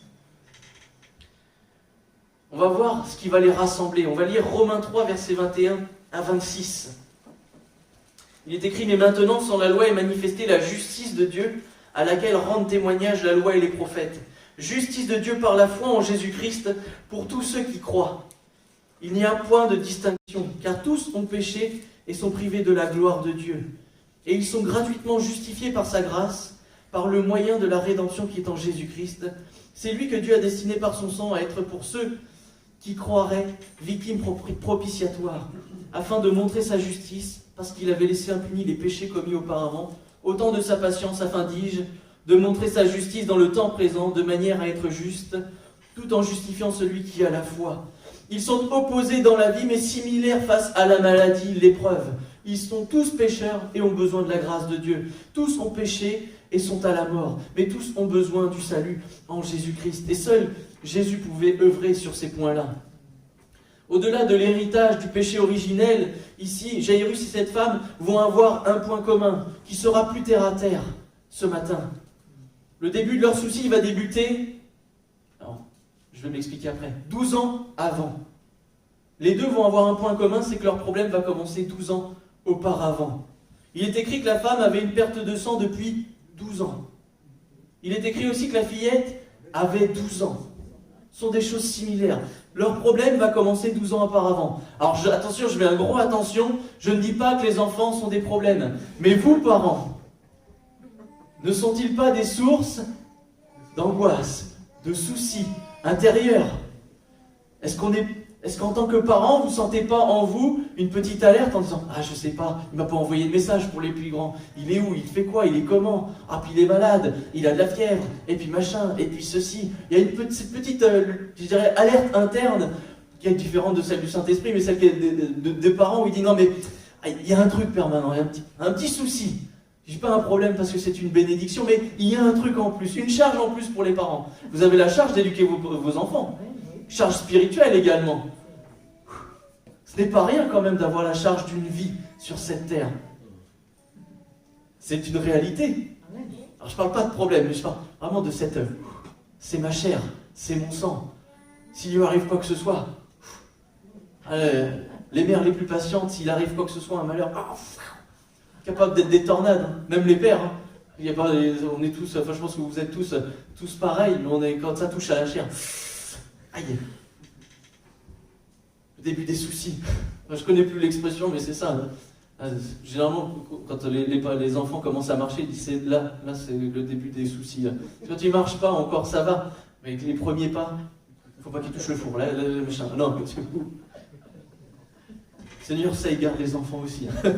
On va voir ce qui va les rassembler. On va lire Romains 3, versets 21 à 26. Il est écrit, mais maintenant, sans la loi est manifestée la justice de Dieu, à laquelle rendent témoignage la loi et les prophètes. Justice de Dieu par la foi en Jésus-Christ pour tous ceux qui croient. Il n'y a point de distinction, car tous ont péché et sont privés de la gloire de Dieu. Et ils sont gratuitement justifiés par sa grâce, par le moyen de la rédemption qui est en Jésus-Christ. C'est lui que Dieu a destiné par son sang à être pour ceux qui croiraient victimes propitiatoires, afin de montrer sa justice, parce qu'il avait laissé impunis les péchés commis auparavant, autant de sa patience, afin, dis-je, de montrer sa justice dans le temps présent, de manière à être juste, tout en justifiant celui qui a la foi. Ils sont opposés dans la vie, mais similaires face à la maladie, l'épreuve. Ils sont tous pécheurs et ont besoin de la grâce de Dieu. Tous ont péché et sont à la mort, mais tous ont besoin du salut en Jésus-Christ. Et seul Jésus pouvait œuvrer sur ces points-là. Au-delà de l'héritage du péché originel, ici, Jairus et cette femme vont avoir un point commun, qui sera plus terre à terre ce matin. Le début de leur souci va débuter, alors, je vais m'expliquer après, 12 ans avant. Les deux vont avoir un point commun, c'est que leur problème va commencer 12 ans auparavant. Il est écrit que la femme avait une perte de sang depuis 12 ans. Il est écrit aussi que la fillette avait 12 ans. Ce sont des choses similaires. Leur problème va commencer 12 ans auparavant. Alors attention, je mets un gros attention, je ne dis pas que les enfants sont des problèmes. Mais vous, parents, ne sont-ils pas des sources d'angoisse, de soucis intérieurs? Est-ce qu'en tant que parent, vous ne sentez pas en vous une petite alerte en disant « Ah, je sais pas, il m'a pas envoyé de message pour les plus grands. Il est où? Il fait quoi? Il est comment? Ah, puis il est malade, il a de la fièvre, et puis machin, et puis ceci. » Il y a une petite je dirais, alerte interne qui est différente de celle du Saint-Esprit, mais celle des parents où il dit « Non, mais il y a un truc permanent, il y a un petit souci. » Je n'ai pas un problème parce que c'est une bénédiction, mais il y a un truc en plus, une charge en plus pour les parents. Vous avez la charge d'éduquer vos enfants. Charge spirituelle également. Ce n'est pas rien quand même d'avoir la charge d'une vie sur cette terre. C'est une réalité. Alors je ne parle pas de problème, mais je parle vraiment de cette œuvre. C'est ma chair, c'est mon sang. S'il lui arrive quoi que ce soit, les mères les plus patientes, s'il arrive quoi que ce soit, un malheur, capable d'être des tornades, hein. Même les pères. Hein. Il y a pas, on est tous, enfin je pense que vous êtes tous pareils, mais quand ça touche à la chair, aïe. Le début des soucis. Enfin, je connais plus l'expression, mais c'est ça. Hein. Généralement, quand les enfants commencent à marcher, ils disent c'est là c'est le début des soucis. Là. Quand ils marchent pas encore, ça va. Mais avec les premiers pas, il ne faut pas qu'ils touchent le four. Là, machin. Non, c'est fou. Seigneur, ça, il garde les enfants aussi. Hein.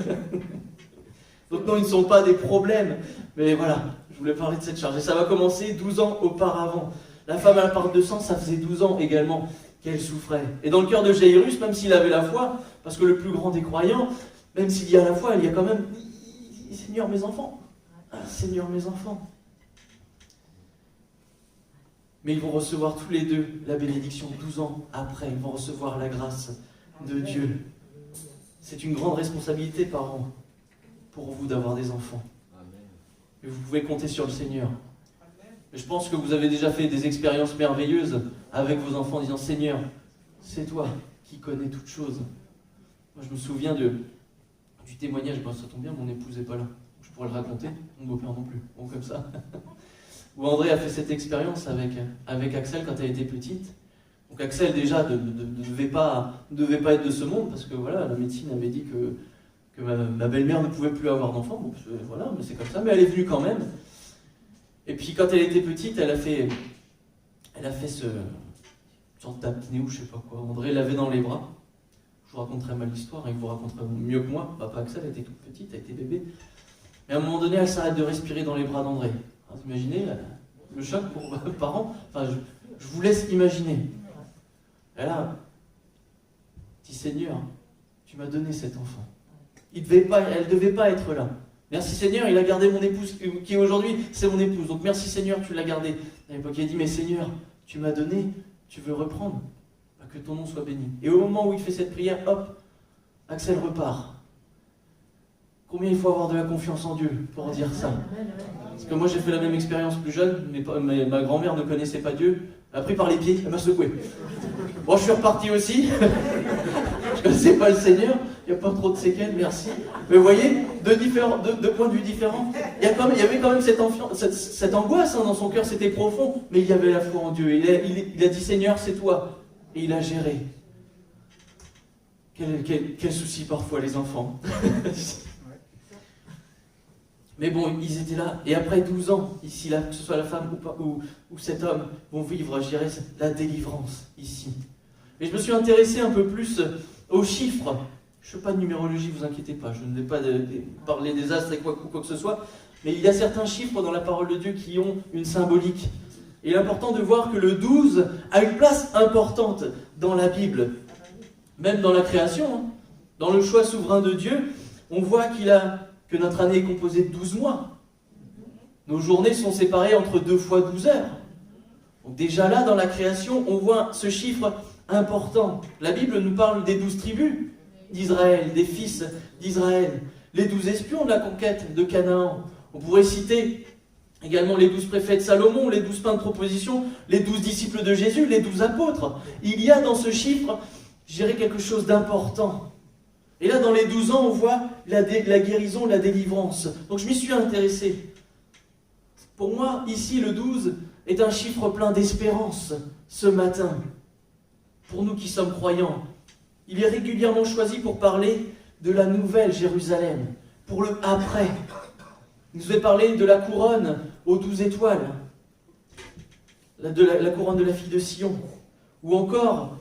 Donc non, ils ne sont pas des problèmes. Mais voilà, je voulais parler de cette charge. Et ça va commencer 12 ans auparavant. La femme à la part de sang, ça faisait 12 ans également qu'elle souffrait. Et dans le cœur de Jairus, même s'il avait la foi, parce que le plus grand des croyants, même s'il y a la foi, il y a quand même « Seigneur, mes enfants. Seigneur, mes enfants. » Mais ils vont recevoir tous les deux la bénédiction 12 ans après. Ils vont recevoir la grâce de Dieu. C'est une grande responsabilité, parents, pour vous d'avoir des enfants. Et vous pouvez compter sur le Seigneur. Et je pense que vous avez déjà fait des expériences merveilleuses avec vos enfants en disant « Seigneur, c'est toi qui connais toutes choses. » Moi, je me souviens du témoignage, ça tombe bien, mon épouse n'est pas là. Je pourrais le raconter, mon beau-père non plus. Bon, comme ça. Où André a fait cette expérience avec Axel quand elle était petite. Donc Axel déjà ne devait pas être de ce monde parce que voilà, la médecine avait dit que ma belle-mère ne pouvait plus avoir d'enfant. Bon, voilà, mais c'est comme ça, mais elle est venue quand même. Et puis quand elle était petite, elle a fait sorte d'apnée ou je sais pas quoi. André l'avait dans les bras. Je vous raconterai mal l'histoire, il vous raconterait mieux que moi. Pas Axel, elle était toute petite, elle était bébé. Mais à un moment donné, elle s'arrête de respirer dans les bras d'André. Vous imaginez le choc pour vos parents? Enfin, je vous laisse imaginer. Et là, dit Seigneur, tu m'as donné cet enfant. Elle ne devait pas être là. Merci Seigneur, il a gardé mon épouse, qui aujourd'hui, c'est mon épouse. Donc merci Seigneur, tu l'as gardé. À l'époque, il a dit, mais Seigneur, tu m'as donné, tu veux reprendre. Que ton nom soit béni. Et au moment où il fait cette prière, hop, Axel repart. Combien il faut avoir de la confiance en Dieu pour dire ça? Parce que moi j'ai fait la même expérience plus jeune, mais ma grand-mère ne connaissait pas Dieu. Elle m'a pris par les pieds, elle m'a secoué. Bon, je suis reparti aussi. Je ne connaissais pas le Seigneur, il n'y a pas trop de séquelles, merci. Mais vous voyez, deux points de vue différents. Il y avait quand même cette angoisse dans son cœur, c'était profond, mais il y avait la foi en Dieu. Il a dit Seigneur, c'est toi. Et il a géré. Quel souci parfois les enfants. Mais bon, ils étaient là. Et après 12 ans, ici, là, que ce soit la femme ou cet homme, vont vivre, je dirais, la délivrance ici. Et je me suis intéressé un peu plus aux chiffres. Je ne fais pas de numérologie, vous inquiétez pas. Je ne vais pas parler des astres et quoi que ce soit. Mais il y a certains chiffres dans la parole de Dieu qui ont une symbolique. Et il est important de voir que le 12 a une place importante dans la Bible. Même dans la création, dans le choix souverain de Dieu, on voit que notre année est composée de 12 mois. Nos journées sont séparées entre 2 fois 12 heures. Donc déjà là, dans la création, on voit ce chiffre important. La Bible nous parle des 12 tribus d'Israël, des fils d'Israël, les 12 espions de la conquête de Canaan. On pourrait citer également les 12 préfets de Salomon, les 12 pains de proposition, les 12 disciples de Jésus, les 12 apôtres. Il y a dans ce chiffre, je dirais, quelque chose d'important. Et là, dans les 12 ans, on voit la guérison, la délivrance. Donc je m'y suis intéressé. Pour moi, ici, le 12 est un chiffre plein d'espérance ce matin. Pour nous qui sommes croyants, il est régulièrement choisi pour parler de la nouvelle Jérusalem, pour le après. Il nous est parlé de la couronne aux 12 étoiles, de la couronne de la fille de Sion, ou encore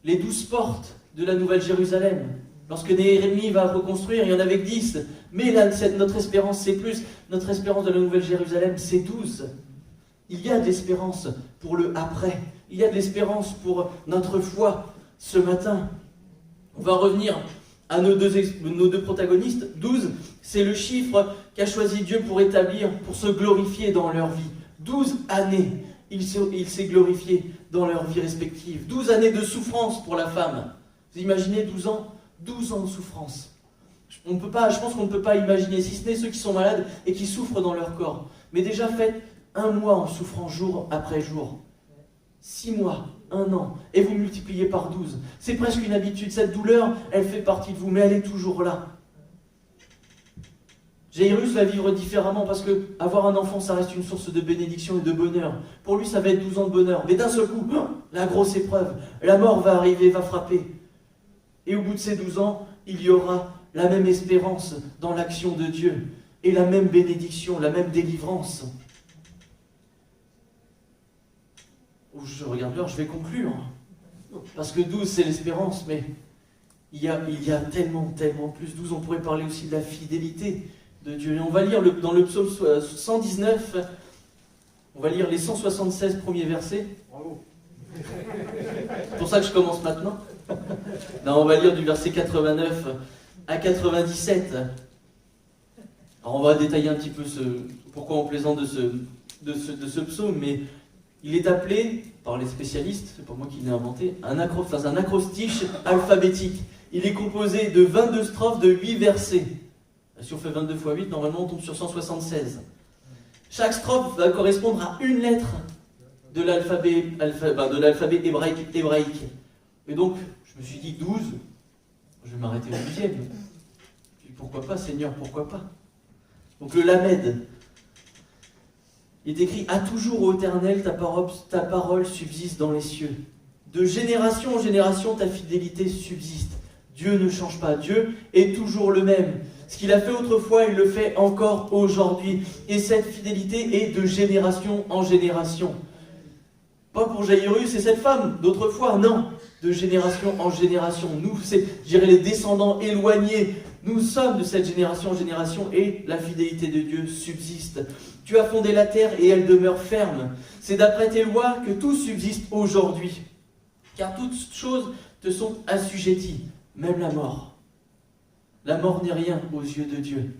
les 12 portes de la nouvelle Jérusalem. Lorsque Néhémie va reconstruire, il y en avait que 10, mais là, notre espérance c'est plus, notre espérance de la nouvelle Jérusalem c'est 12. Il y a de l'espérance pour le après, il y a de l'espérance pour notre foi ce matin. On va revenir à nos deux protagonistes. 12, c'est le chiffre qu'a choisi Dieu pour établir, pour se glorifier dans leur vie. 12 années, il s'est glorifié dans leur vie respective. 12 années de souffrance pour la femme. Vous imaginez 12 ans? 12 ans de souffrance. Je pense qu'on ne peut pas imaginer, si ce n'est ceux qui sont malades et qui souffrent dans leur corps. Mais déjà faites 1 mois en souffrant jour après jour. 6 mois, 1 an, et vous multipliez par 12. C'est presque une habitude. Cette douleur, elle fait partie de vous, mais elle est toujours là. Jairus va vivre différemment parce que avoir un enfant, ça reste une source de bénédiction et de bonheur. Pour lui, ça va être 12 ans de bonheur. Mais d'un seul coup, la grosse épreuve, la mort va arriver, va frapper. Et au bout de ces 12 ans, il y aura la même espérance dans l'action de Dieu et la même bénédiction, la même délivrance. Je regarde l'heure, je vais conclure. Parce que 12, c'est l'espérance, mais il y a tellement plus. 12, on pourrait parler aussi de la fidélité de Dieu. Et on va lire dans le psaume 119, on va lire les 176 premiers versets. Bravo. C'est pour ça que je commence maintenant. Non, on va lire du verset 89 à 97. Alors on va détailler un petit peu pourquoi on plaisante de ce psaume, mais il est appelé, par les spécialistes, c'est pas moi qui l'ai inventé, un acrostiche alphabétique. Il est composé de 22 strophes de 8 versets. Si on fait 22 x 8, normalement on tombe sur 176. Chaque strophe va correspondre à une lettre de l'alphabet hébraïque. Et donc, je me suis dit 12, je vais m'arrêter au 12e. Puis pourquoi pas, Seigneur, pourquoi pas? Donc le Lamed, il est écrit « À toujours, ô Éternel, ta parole subsiste dans les cieux. De génération en génération, ta fidélité subsiste. Dieu ne change pas, Dieu est toujours le même. Ce qu'il a fait autrefois, il le fait encore aujourd'hui. Et cette fidélité est de génération en génération. » Pas pour Jairus et cette femme d'autrefois, non. De génération en génération. Nous, c'est, je dirais, les descendants éloignés. Nous sommes de cette génération en génération et la fidélité de Dieu subsiste. Tu as fondé la terre et elle demeure ferme. C'est d'après tes lois que tout subsiste aujourd'hui. Car toutes choses te sont assujetties, même la mort. La mort n'est rien aux yeux de Dieu.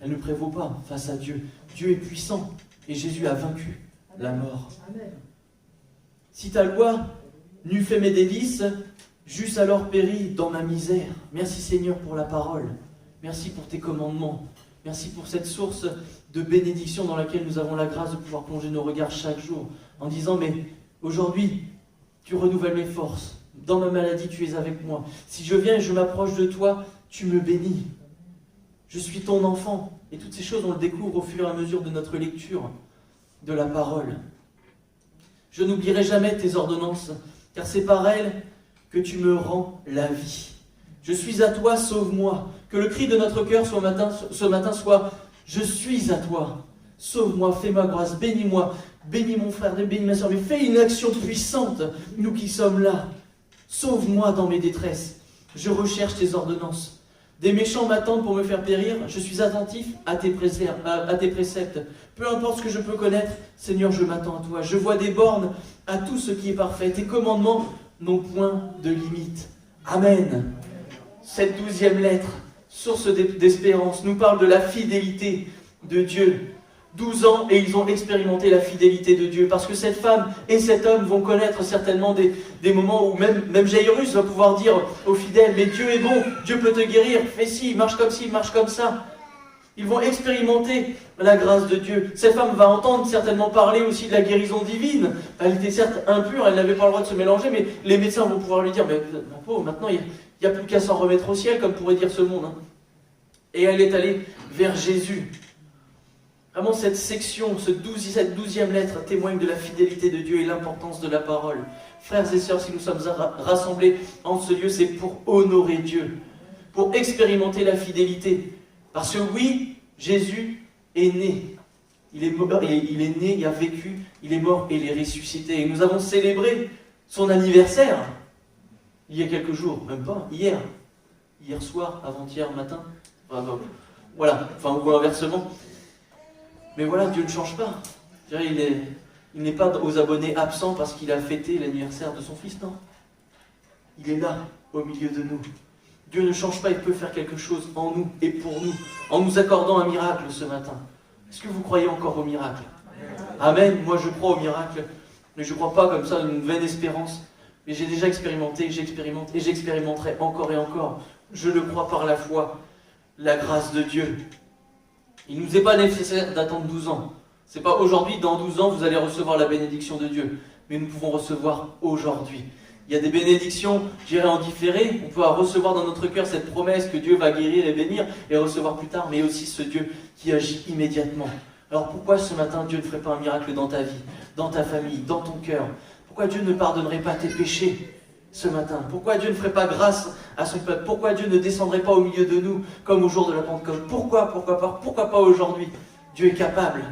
Elle ne prévaut pas face à Dieu. Dieu est puissant et Jésus a vaincu la mort. Amen. Si ta loi n'eût fait mes délices, j'eusse alors péri dans ma misère. Merci Seigneur pour la parole. Merci pour tes commandements. Merci pour cette source de bénédiction dans laquelle nous avons la grâce de pouvoir plonger nos regards chaque jour en disant, mais aujourd'hui, tu renouvelles mes forces. Dans ma maladie, tu es avec moi. Si je viens et je m'approche de toi, tu me bénis. Je suis ton enfant. Et toutes ces choses, on le découvre au fur et à mesure de notre lecture de la parole. Je n'oublierai jamais tes ordonnances, car c'est par elles que tu me rends la vie. Je suis à toi, sauve-moi. Que le cri de notre cœur ce matin soit « Je suis à toi, sauve-moi, fais-moi grâce, bénis-moi, bénis mon frère, bénis ma soeur, mais fais une action puissante, nous qui sommes là. Sauve-moi dans mes détresses. Je recherche tes ordonnances. Des méchants m'attendent pour me faire périr, je suis attentif à tes préceptes. Peu importe ce que je peux connaître, Seigneur, je m'attends à toi. Je vois des bornes à tout ce qui est parfait. Tes commandements n'ont point de limite. Amen. Cette 12e lettre, source d'espérance, nous parle de la fidélité de Dieu. 12 ans et ils ont expérimenté la fidélité de Dieu. Parce que cette femme et cet homme vont connaître certainement des moments où même Jairus va pouvoir dire aux fidèles, mais Dieu est bon, Dieu peut te guérir, fais ci, marche comme ça. Ils vont expérimenter la grâce de Dieu. Cette femme va entendre certainement parler aussi de la guérison divine. Elle était certes impure, elle n'avait pas le droit de se mélanger, mais les médecins vont pouvoir lui dire, mais ma pauvre, maintenant il n'y a plus qu'à s'en remettre au ciel, comme pourrait dire ce monde. Et elle est allée vers Jésus. Vraiment, cette section, cette 12e lettre témoigne de la fidélité de Dieu et l'importance de la parole. Frères et sœurs, si nous sommes rassemblés en ce lieu, c'est pour honorer Dieu, pour expérimenter la fidélité. Parce que oui, Jésus est né. Il est mort, il est né, il a vécu, il est mort et il est ressuscité. Et nous avons célébré son anniversaire il y a quelques jours, même pas, hier soir, avant-hier matin. Voilà, enfin, ou inversement. Mais voilà, Dieu ne change pas. Il n'est pas aux abonnés absents parce qu'il a fêté l'anniversaire de son fils, non. Il est là, au milieu de nous. Dieu ne change pas, il peut faire quelque chose en nous et pour nous, en nous accordant un miracle ce matin. Est-ce que vous croyez encore au miracle? Amen. Moi je crois au miracle, mais je ne crois pas comme ça une vaine espérance. Mais j'ai déjà expérimenté, j'expérimente et j'expérimenterai encore et encore. Je le crois par la foi, la grâce de Dieu. Il ne nous est pas nécessaire d'attendre 12 ans. Ce n'est pas aujourd'hui, dans 12 ans, vous allez recevoir la bénédiction de Dieu. Mais nous pouvons recevoir aujourd'hui. Il y a des bénédictions, j'irai en différé. On peut recevoir dans notre cœur cette promesse que Dieu va guérir et bénir et recevoir plus tard, mais aussi ce Dieu qui agit immédiatement. Alors pourquoi ce matin Dieu ne ferait pas un miracle dans ta vie, dans ta famille, dans ton cœur? Pourquoi Dieu ne pardonnerait pas tes péchés ce matin? Pourquoi Dieu ne ferait pas grâce à son peuple? Pourquoi Dieu ne descendrait pas au milieu de nous comme au jour de la Pentecôte? Pourquoi pas aujourd'hui? Dieu est capable.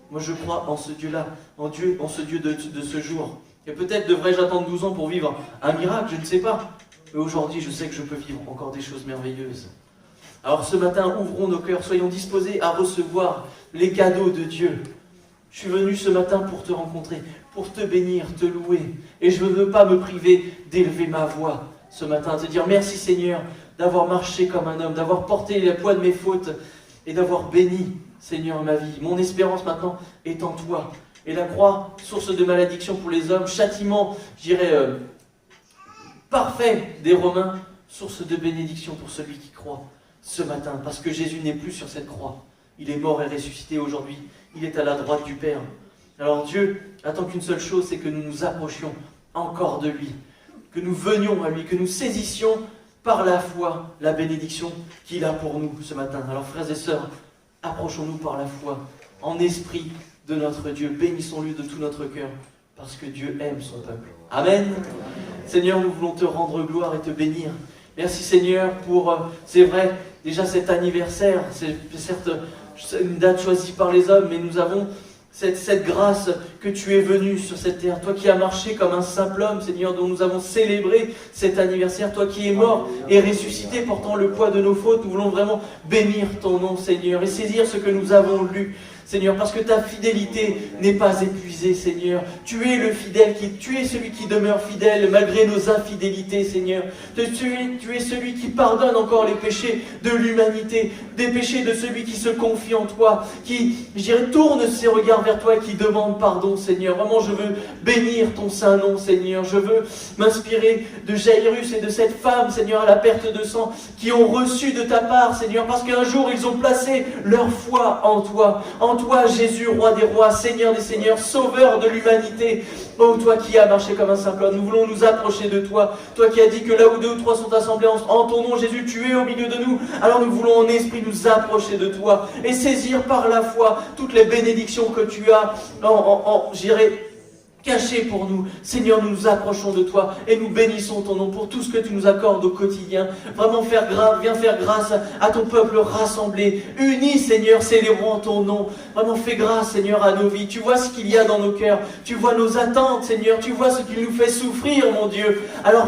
Moi je crois en ce Dieu-là, en ce Dieu de ce jour. Et peut-être devrais-je attendre 12 ans pour vivre un miracle, je ne sais pas. Mais aujourd'hui, je sais que je peux vivre encore des choses merveilleuses. Alors ce matin, ouvrons nos cœurs, soyons disposés à recevoir les cadeaux de Dieu. Je suis venu ce matin pour te rencontrer, pour te bénir, te louer. Et je ne veux pas me priver d'élever ma voix ce matin, te dire merci Seigneur d'avoir marché comme un homme, d'avoir porté le poids de mes fautes et d'avoir béni, Seigneur, ma vie. Mon espérance maintenant est en toi. Et la croix, source de malédiction pour les hommes, châtiment, je dirais, parfait des Romains, source de bénédiction pour celui qui croit ce matin. Parce que Jésus n'est plus sur cette croix. Il est mort et ressuscité aujourd'hui. Il est à la droite du Père. Alors Dieu attend qu'une seule chose, c'est que nous nous approchions encore de lui. Que nous venions à lui, que nous saisissions par la foi la bénédiction qu'il a pour nous ce matin. Alors frères et sœurs, approchons-nous par la foi, en esprit, de notre Dieu. Bénissons-le de tout notre cœur, parce que Dieu aime son peuple. Amen. Seigneur, nous voulons te rendre gloire et te bénir. Merci Seigneur pour, c'est vrai, déjà cet anniversaire. C'est certes une date choisie par les hommes, mais nous avons cette grâce que tu es venu sur cette terre, toi qui as marché comme un simple homme, Seigneur, dont nous avons célébré cet anniversaire, toi qui es mort et ressuscité, portant le poids de nos fautes, nous voulons vraiment bénir ton nom, Seigneur, et saisir ce que nous avons lu, Seigneur, parce que ta fidélité n'est pas épuisée, Seigneur. Tu es le fidèle, tu es celui qui demeure fidèle malgré nos infidélités, Seigneur. Tu es celui qui pardonne encore les péchés de l'humanité, des péchés de celui qui se confie en toi, qui, je dirais, tourne ses regards vers toi et qui demande pardon, Seigneur. Vraiment, je veux bénir ton saint nom, Seigneur. Je veux m'inspirer de Jairus et de cette femme, Seigneur, à la perte de sang, qui ont reçu de ta part, Seigneur, parce qu'un jour, ils ont placé leur foi en toi, Jésus, roi des rois, Seigneur des seigneurs, sauveur de l'humanité. Oh, toi qui as marché comme un simple homme, nous voulons nous approcher de toi. Toi qui as dit que là où 2 ou 3 sont assemblés en ton nom, Jésus, tu es au milieu de nous. Alors nous voulons en esprit nous approcher de toi et saisir par la foi toutes les bénédictions que tu as j'irai caché pour nous. Seigneur, nous nous approchons de toi et nous bénissons ton nom pour tout ce que tu nous accordes au quotidien. Vraiment viens faire grâce à ton peuple rassemblé, uni, Seigneur, célébrons ton nom. Vraiment fais grâce, Seigneur, à nos vies. Tu vois ce qu'il y a dans nos cœurs. Tu vois nos attentes, Seigneur. Tu vois ce qui nous fait souffrir, mon Dieu. Alors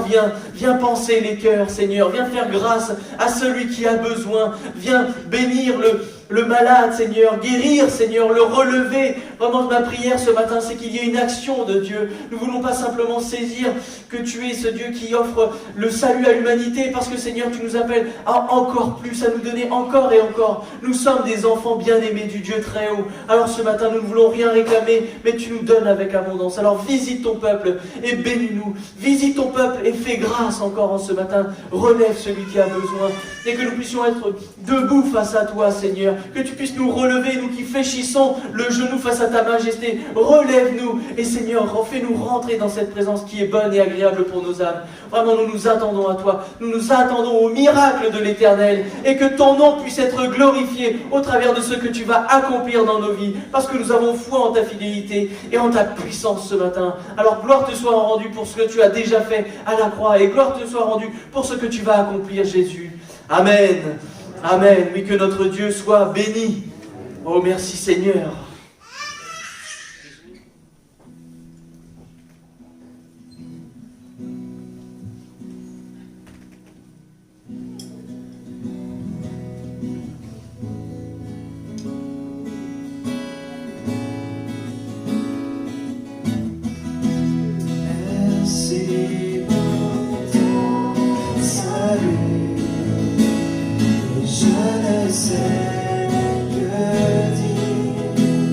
viens penser les cœurs, Seigneur. Viens faire grâce à celui qui a besoin. Viens bénir le malade, Seigneur, guérir, Seigneur, le relever. Vraiment, ma prière ce matin, c'est qu'il y ait une action de Dieu. Nous ne voulons pas simplement saisir que tu es ce Dieu qui offre le salut à l'humanité, parce que, Seigneur, tu nous appelles à encore plus, à nous donner encore et encore. Nous sommes des enfants bien-aimés du Dieu très haut. Alors ce matin, nous ne voulons rien réclamer, mais tu nous donnes avec abondance. Alors visite ton peuple et bénis-nous. Visite ton peuple et fais grâce encore en ce matin. Relève celui qui a besoin et que nous puissions être debout face à toi, Seigneur. Que tu puisses nous relever, nous qui fléchissons le genou face à ta majesté. Relève-nous et Seigneur, fais-nous rentrer dans cette présence qui est bonne et agréable pour nos âmes. Vraiment, nous nous attendons à toi. Nous nous attendons au miracle de l'Éternel et que ton nom puisse être glorifié au travers de ce que tu vas accomplir dans nos vies, parce que nous avons foi en ta fidélité et en ta puissance ce matin. Alors gloire te soit rendue pour ce que tu as déjà fait à la croix et gloire te soit rendue pour ce que tu vas accomplir, Jésus. Amen. Amen. Oui, que notre Dieu soit béni. Oh, merci Seigneur. Merci pour ton salut. Je ne sais que dire.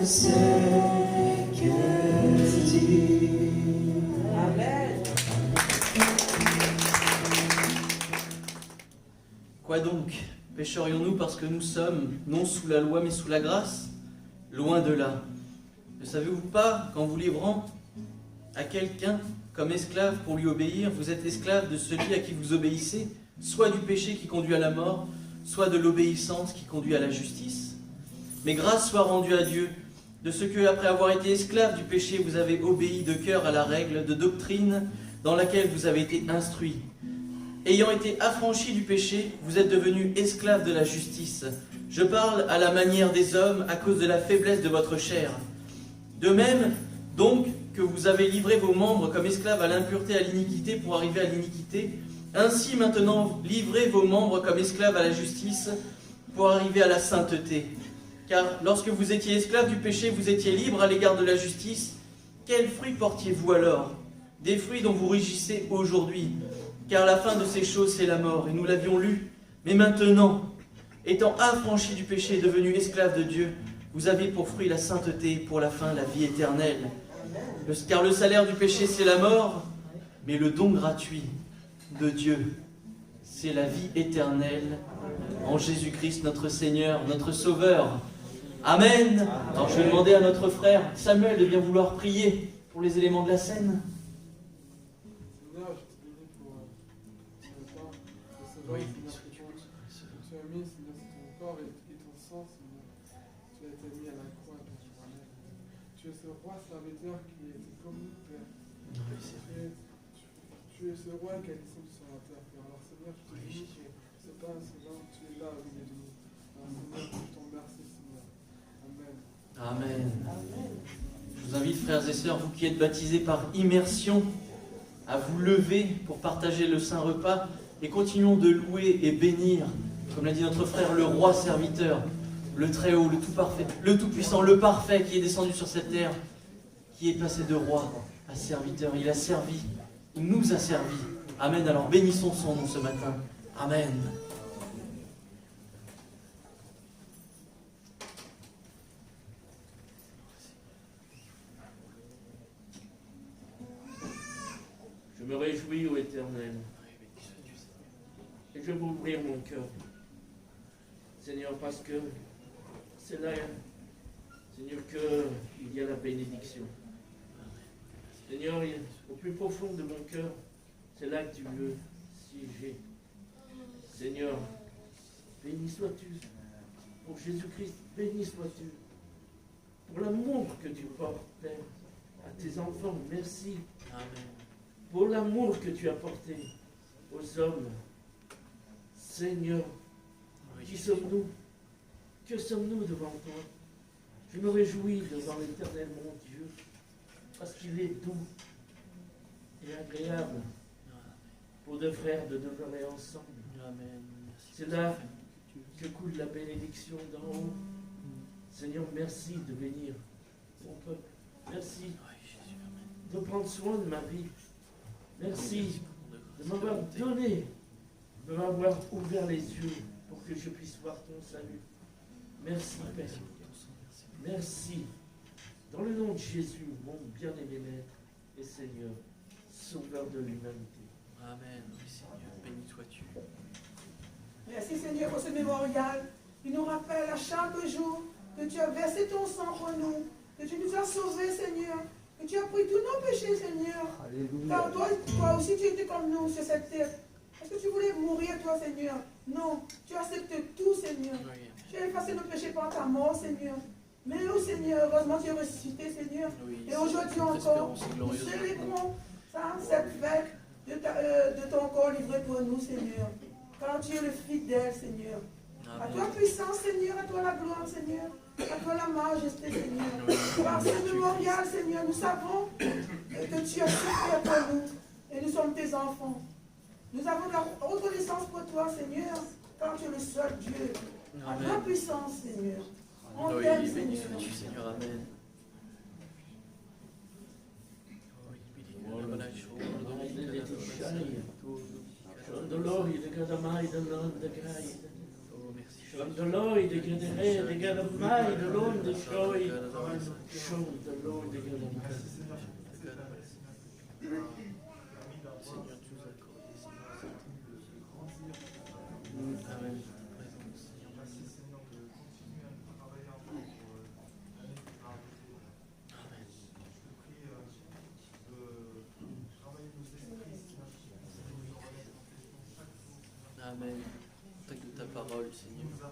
ce que dit. Amen. Quoi donc? Pécherions-nous parce que nous sommes non sous la loi mais sous la grâce? Loin de là. Ne savez-vous pas qu'en vous livrant à quelqu'un comme esclave pour lui obéir, vous êtes esclave de celui à qui vous obéissez, soit du péché qui conduit à la mort, soit de l'obéissance qui conduit à la justice? Mais grâce soit rendue à Dieu de ce que, après avoir été esclave du péché, vous avez obéi de cœur à la règle de doctrine dans laquelle vous avez été instruits. Ayant été affranchis du péché, vous êtes devenus esclaves de la justice. Je parle à la manière des hommes à cause de la faiblesse de votre chair. De même, donc, que vous avez livré vos membres comme esclaves à l'impureté et à l'iniquité pour arriver à l'iniquité, ainsi maintenant livrez vos membres comme esclaves à la justice pour arriver à la sainteté. Car lorsque vous étiez esclaves du péché, vous étiez libres à l'égard de la justice. Quels fruits portiez-vous alors? Des fruits dont vous rugissez aujourd'hui. Car la fin de ces choses, c'est la mort, et nous l'avions lu. Mais maintenant, étant affranchis du péché et devenus esclaves de Dieu, vous avez pour fruit la sainteté, pour la fin la vie éternelle. Car le salaire du péché, c'est la mort, mais le don gratuit de Dieu, c'est la vie éternelle en Jésus-Christ, notre Seigneur, notre Sauveur. Amen. Alors je vais demander à notre frère Samuel de bien vouloir prier pour les éléments de la scène. Seigneur, je te bénis pour ce temps, pour ce Oui, Seigneur, que tu as mis, Seigneur, c'est ton corps et ton sang, Seigneur. Tu as été mis à la croix, Père. Amen. Tu es ce roi serviteur qui est comme nous, Père. Tu es ce roi qui a descendu sur la terre, Père. Alors, Seigneur, je te bénis pour ce temps, Seigneur, tu es là au milieu de nous. Alors, Seigneur, je t'en remercie, Seigneur. Amen. Amen. Je vous invite, frères et sœurs, vous qui êtes baptisés par immersion, à vous lever pour partager le saint repas et continuons de louer et bénir, comme l'a dit notre frère, le roi serviteur, le Très-Haut, le Tout-Parfait, le Tout-Puissant, le Parfait qui est descendu sur cette terre, qui est passé de roi à serviteur. Il a servi, il nous a servi. Amen. Alors bénissons son nom ce matin. Amen. Je me réjouis, ô Éternel, et je veux ouvrir mon cœur, Seigneur, parce que c'est là, Seigneur, qu'il y a la bénédiction. Seigneur, au plus profond de mon cœur, c'est là que tu veux siéger. Seigneur, béni sois-tu. Pour Jésus-Christ, béni sois-tu. Pour l'amour que tu portes, Père, à tes enfants, merci. Amen. Pour l'amour que tu as porté aux hommes. Seigneur, qui sommes-nous? Que sommes-nous devant toi? Je me réjouis devant l'Éternel, mon Dieu, parce qu'il est doux et agréable pour deux frères de demeurer ensemble. Amen. C'est là que coule la bénédiction d'en haut. Seigneur, merci de bénir ton peuple. Merci de prendre soin de ma vie. Merci de m'avoir donné, de m'avoir ouvert les yeux pour que je puisse voir ton salut. Merci, Père. Merci. Dans le nom de Jésus, mon bien-aimé Maître et Seigneur, Sauveur de l'humanité. Amen. Oui, Seigneur, béni sois-tu. Merci Seigneur pour ce mémorial. Il nous rappelle à chaque jour que tu as versé ton sang pour nous, que tu nous as sauvés, Seigneur, que tu as pris tous nos péchés, Seigneur. Car toi aussi tu étais comme nous sur cette terre. Est-ce que tu voulais mourir, toi, Seigneur? Non, tu acceptes tout, Seigneur. Tu as effacé nos péchés par ta mort, Seigneur. Mais nous, Seigneur, heureusement tu es ressuscité, Seigneur. Et aujourd'hui encore, nous célébrons cette fête de ton corps livré pour nous, Seigneur. Car tu es le fidèle, Seigneur. À toi puissance, Seigneur, à toi la gloire, Seigneur. À toi la majesté, Seigneur. Par ce mémorial, Seigneur, nous savons que tu as souffert pour nous. Et nous sommes tes enfants. Nous avons la reconnaissance pour toi, Seigneur, car tu es le seul Dieu. À toi puissance, Seigneur. On t'aime, Béni Seigneur. sois-tu, Seigneur. Amen. Shondoloi de Gadamai de Land de Gaïd. Oh, merci. Shondoloi shoi, de gadere, de gadamai, de l'on, de shoi, shoi, de l'on, de gadamai. Seigneur, tu nous accordes, Amen. Amen. Tac de ta parole, Seigneur.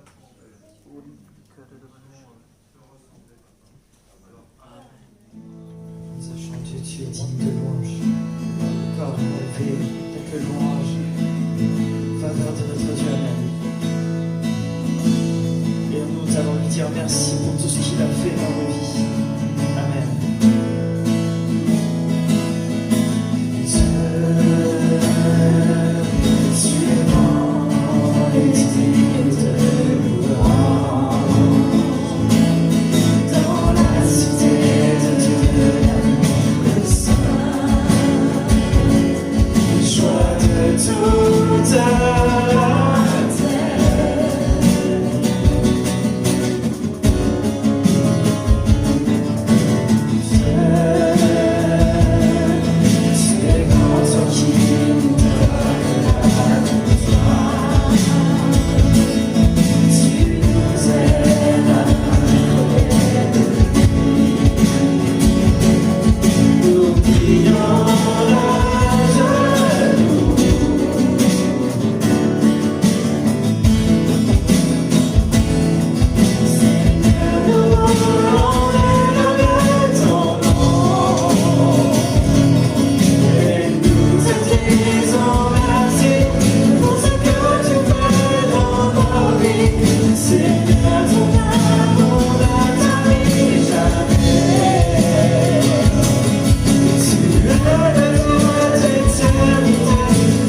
Nous a chanté, tu es digne de louange. Corps élevé, que louange. Faveur de notre Dieu, Amen. Et nous allons lui dire merci pour tout ce qu'il a fait dans nos vies. Amen. Tu es grand et digne de louange. Dans la cité de Dieu, le Saint, joie de toute la tu es grand, toi qui nous donnes la victoire. Tu nous aides à nous prions à genoux. Seigneur, nous voulons élever ton nom. Et nous te disons merci pour ce que tu fais dans nos vies. Seigneur, ton amour ne tarit jamais. Tu es le Dieu d'éternité,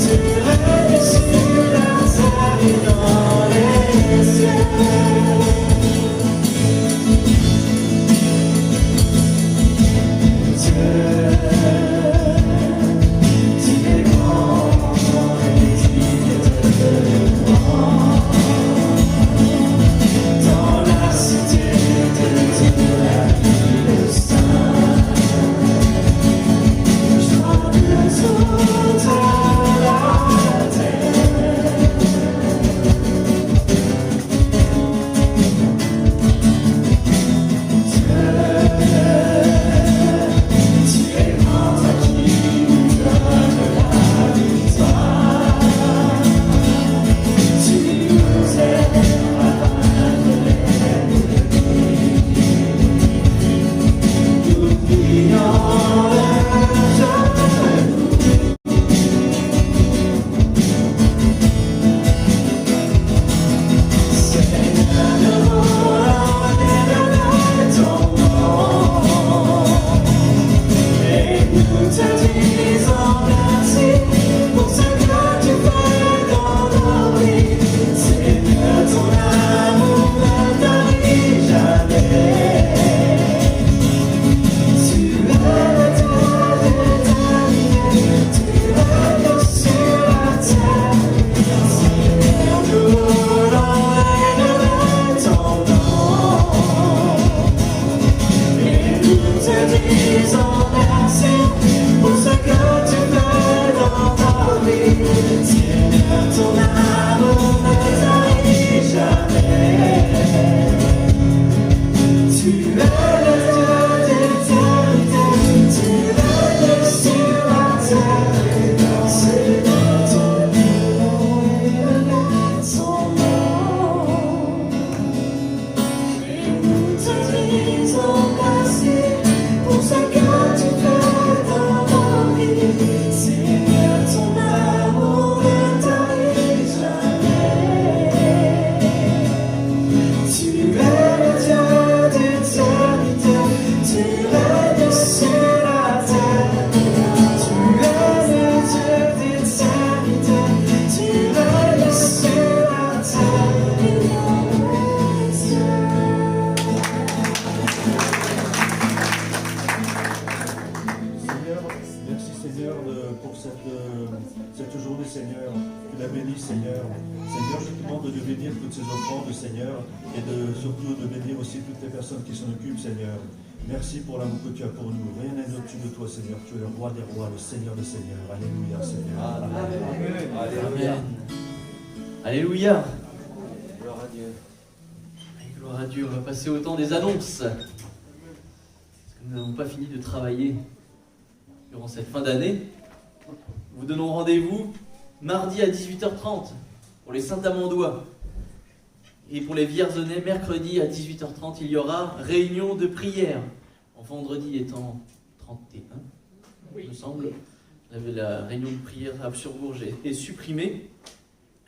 tu règnes sur la terre et dans les cieux. Tu es grand et digne de louange. Dans la cité de Dieu, le Saint, joie de toute la terre. Tu es grand, toi qui nous donnes la victoire. Tu nous aides à vaincre l'ennemi. Nous prions à genoux. Seigneur, nous voulons élever ton nom. Et nous te disons merci pour ce que tu fais dans nos vies. Seigneur, ton amour ne tarit jamais. Tu es le Dieu d'éternité, tu règnes sur la terre. Seigneur, nous voulons élever ton nom. Et nous te disons merci pour ce que tu fais dans nos vies. Seigneur, ton amour ne tarit jamais. Tu es le Dieu d'éternité, tu règnes sur la terre. Seigneur, ton nom est son nom. Et nous te disons merci pour ce que tu fais dans nos vies. Seigneur, ton amour ne tarit jamais. Tu es le Dieu d'éternité, tu règnes sur la terre. Tu es le Dieu d'éternité, tu règnes sur la terre et dans les cieux. Seigneur, merci Seigneur pour cette journée, Seigneur. tu la bénisses, Seigneur. Seigneur, je te demande de bénir toutes ces offrandes, Seigneur, et surtout de bénir aussi toutes les personnes qui s'en occupent, Seigneur. Merci pour l'amour que tu as pour nous. Rien n'est au-dessus de toi, Seigneur. Tu es le roi des rois, le Seigneur des seigneurs. Alléluia, Seigneur. Amen. Alléluia. Gloire à Dieu. Et gloire à Dieu. On va passer au temps des annonces. Parce que nous n'avons pas fini de travailler durant cette fin d'année. Nous vous donnons rendez-vous mardi à 18h30 pour les Saint-Amandois. Et pour les Vierzonais, mercredi à 18h30, il y aura réunion de prière. En vendredi étant 31, il me semble. La réunion de prière à Sur-Bourges est supprimée.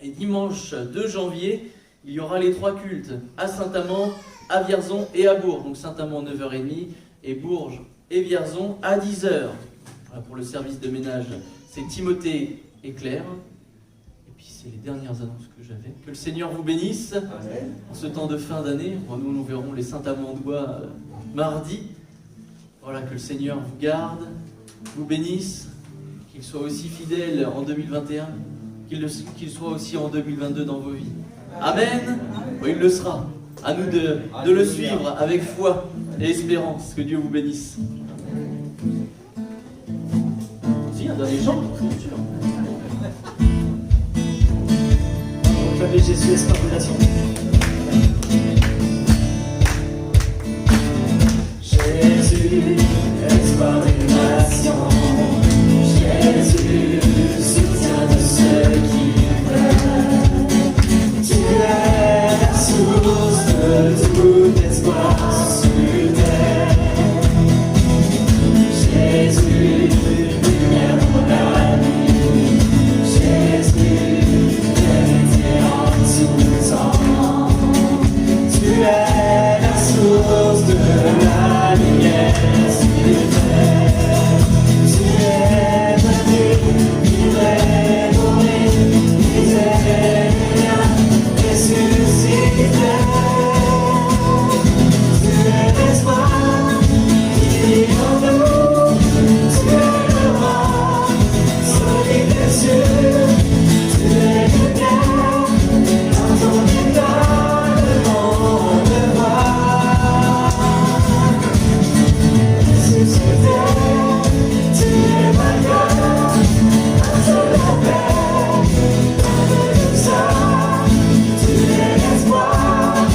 Et dimanche 2 janvier, il y aura les 3 cultes à Saint-Amand, à Vierzon et à Bourges. Donc Saint-Amand 9h30 et Bourges et Vierzon à 10h. Voilà, pour le service de ménage, c'est Timothée et Claire. Et puis c'est les dernières annonces que j'avais. Que le Seigneur vous bénisse. Amen. En ce temps de fin d'année. Nous verrons les Saint-Amandois mardi. Voilà, que le Seigneur vous garde, vous bénisse, qu'il soit aussi fidèle en 2021, qu'il soit aussi en 2022 dans vos vies. Amen. Oui, il le sera. À nous de le suivre avec foi et espérance. Que Dieu vous bénisse. Si, un dernier chant, bien sûr. Proclamez Jésus, espoir de nation. Jésus, espoir des nations. Jésus, soutien de ceux qui veulent. Tu es la source de tout espoir sur terre. Jésus, lumière pour la nuit. Jésus, vérité en tout temps. Tu es la source de la lumière sur terre. Tu es venu livrer, donner, miséricorde, ressusciter. Tu es l'espoir qui vit en nous. Tu es le roi, solide et sûr. Tu es lumière, dans ton état, le monde voit. Ressuscité, tu es vainqueur, un seul appel, tout ça. Tu es l'espoir,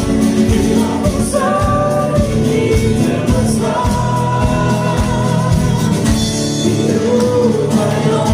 vivant pour ceux qui te reçoivent. Nous voyons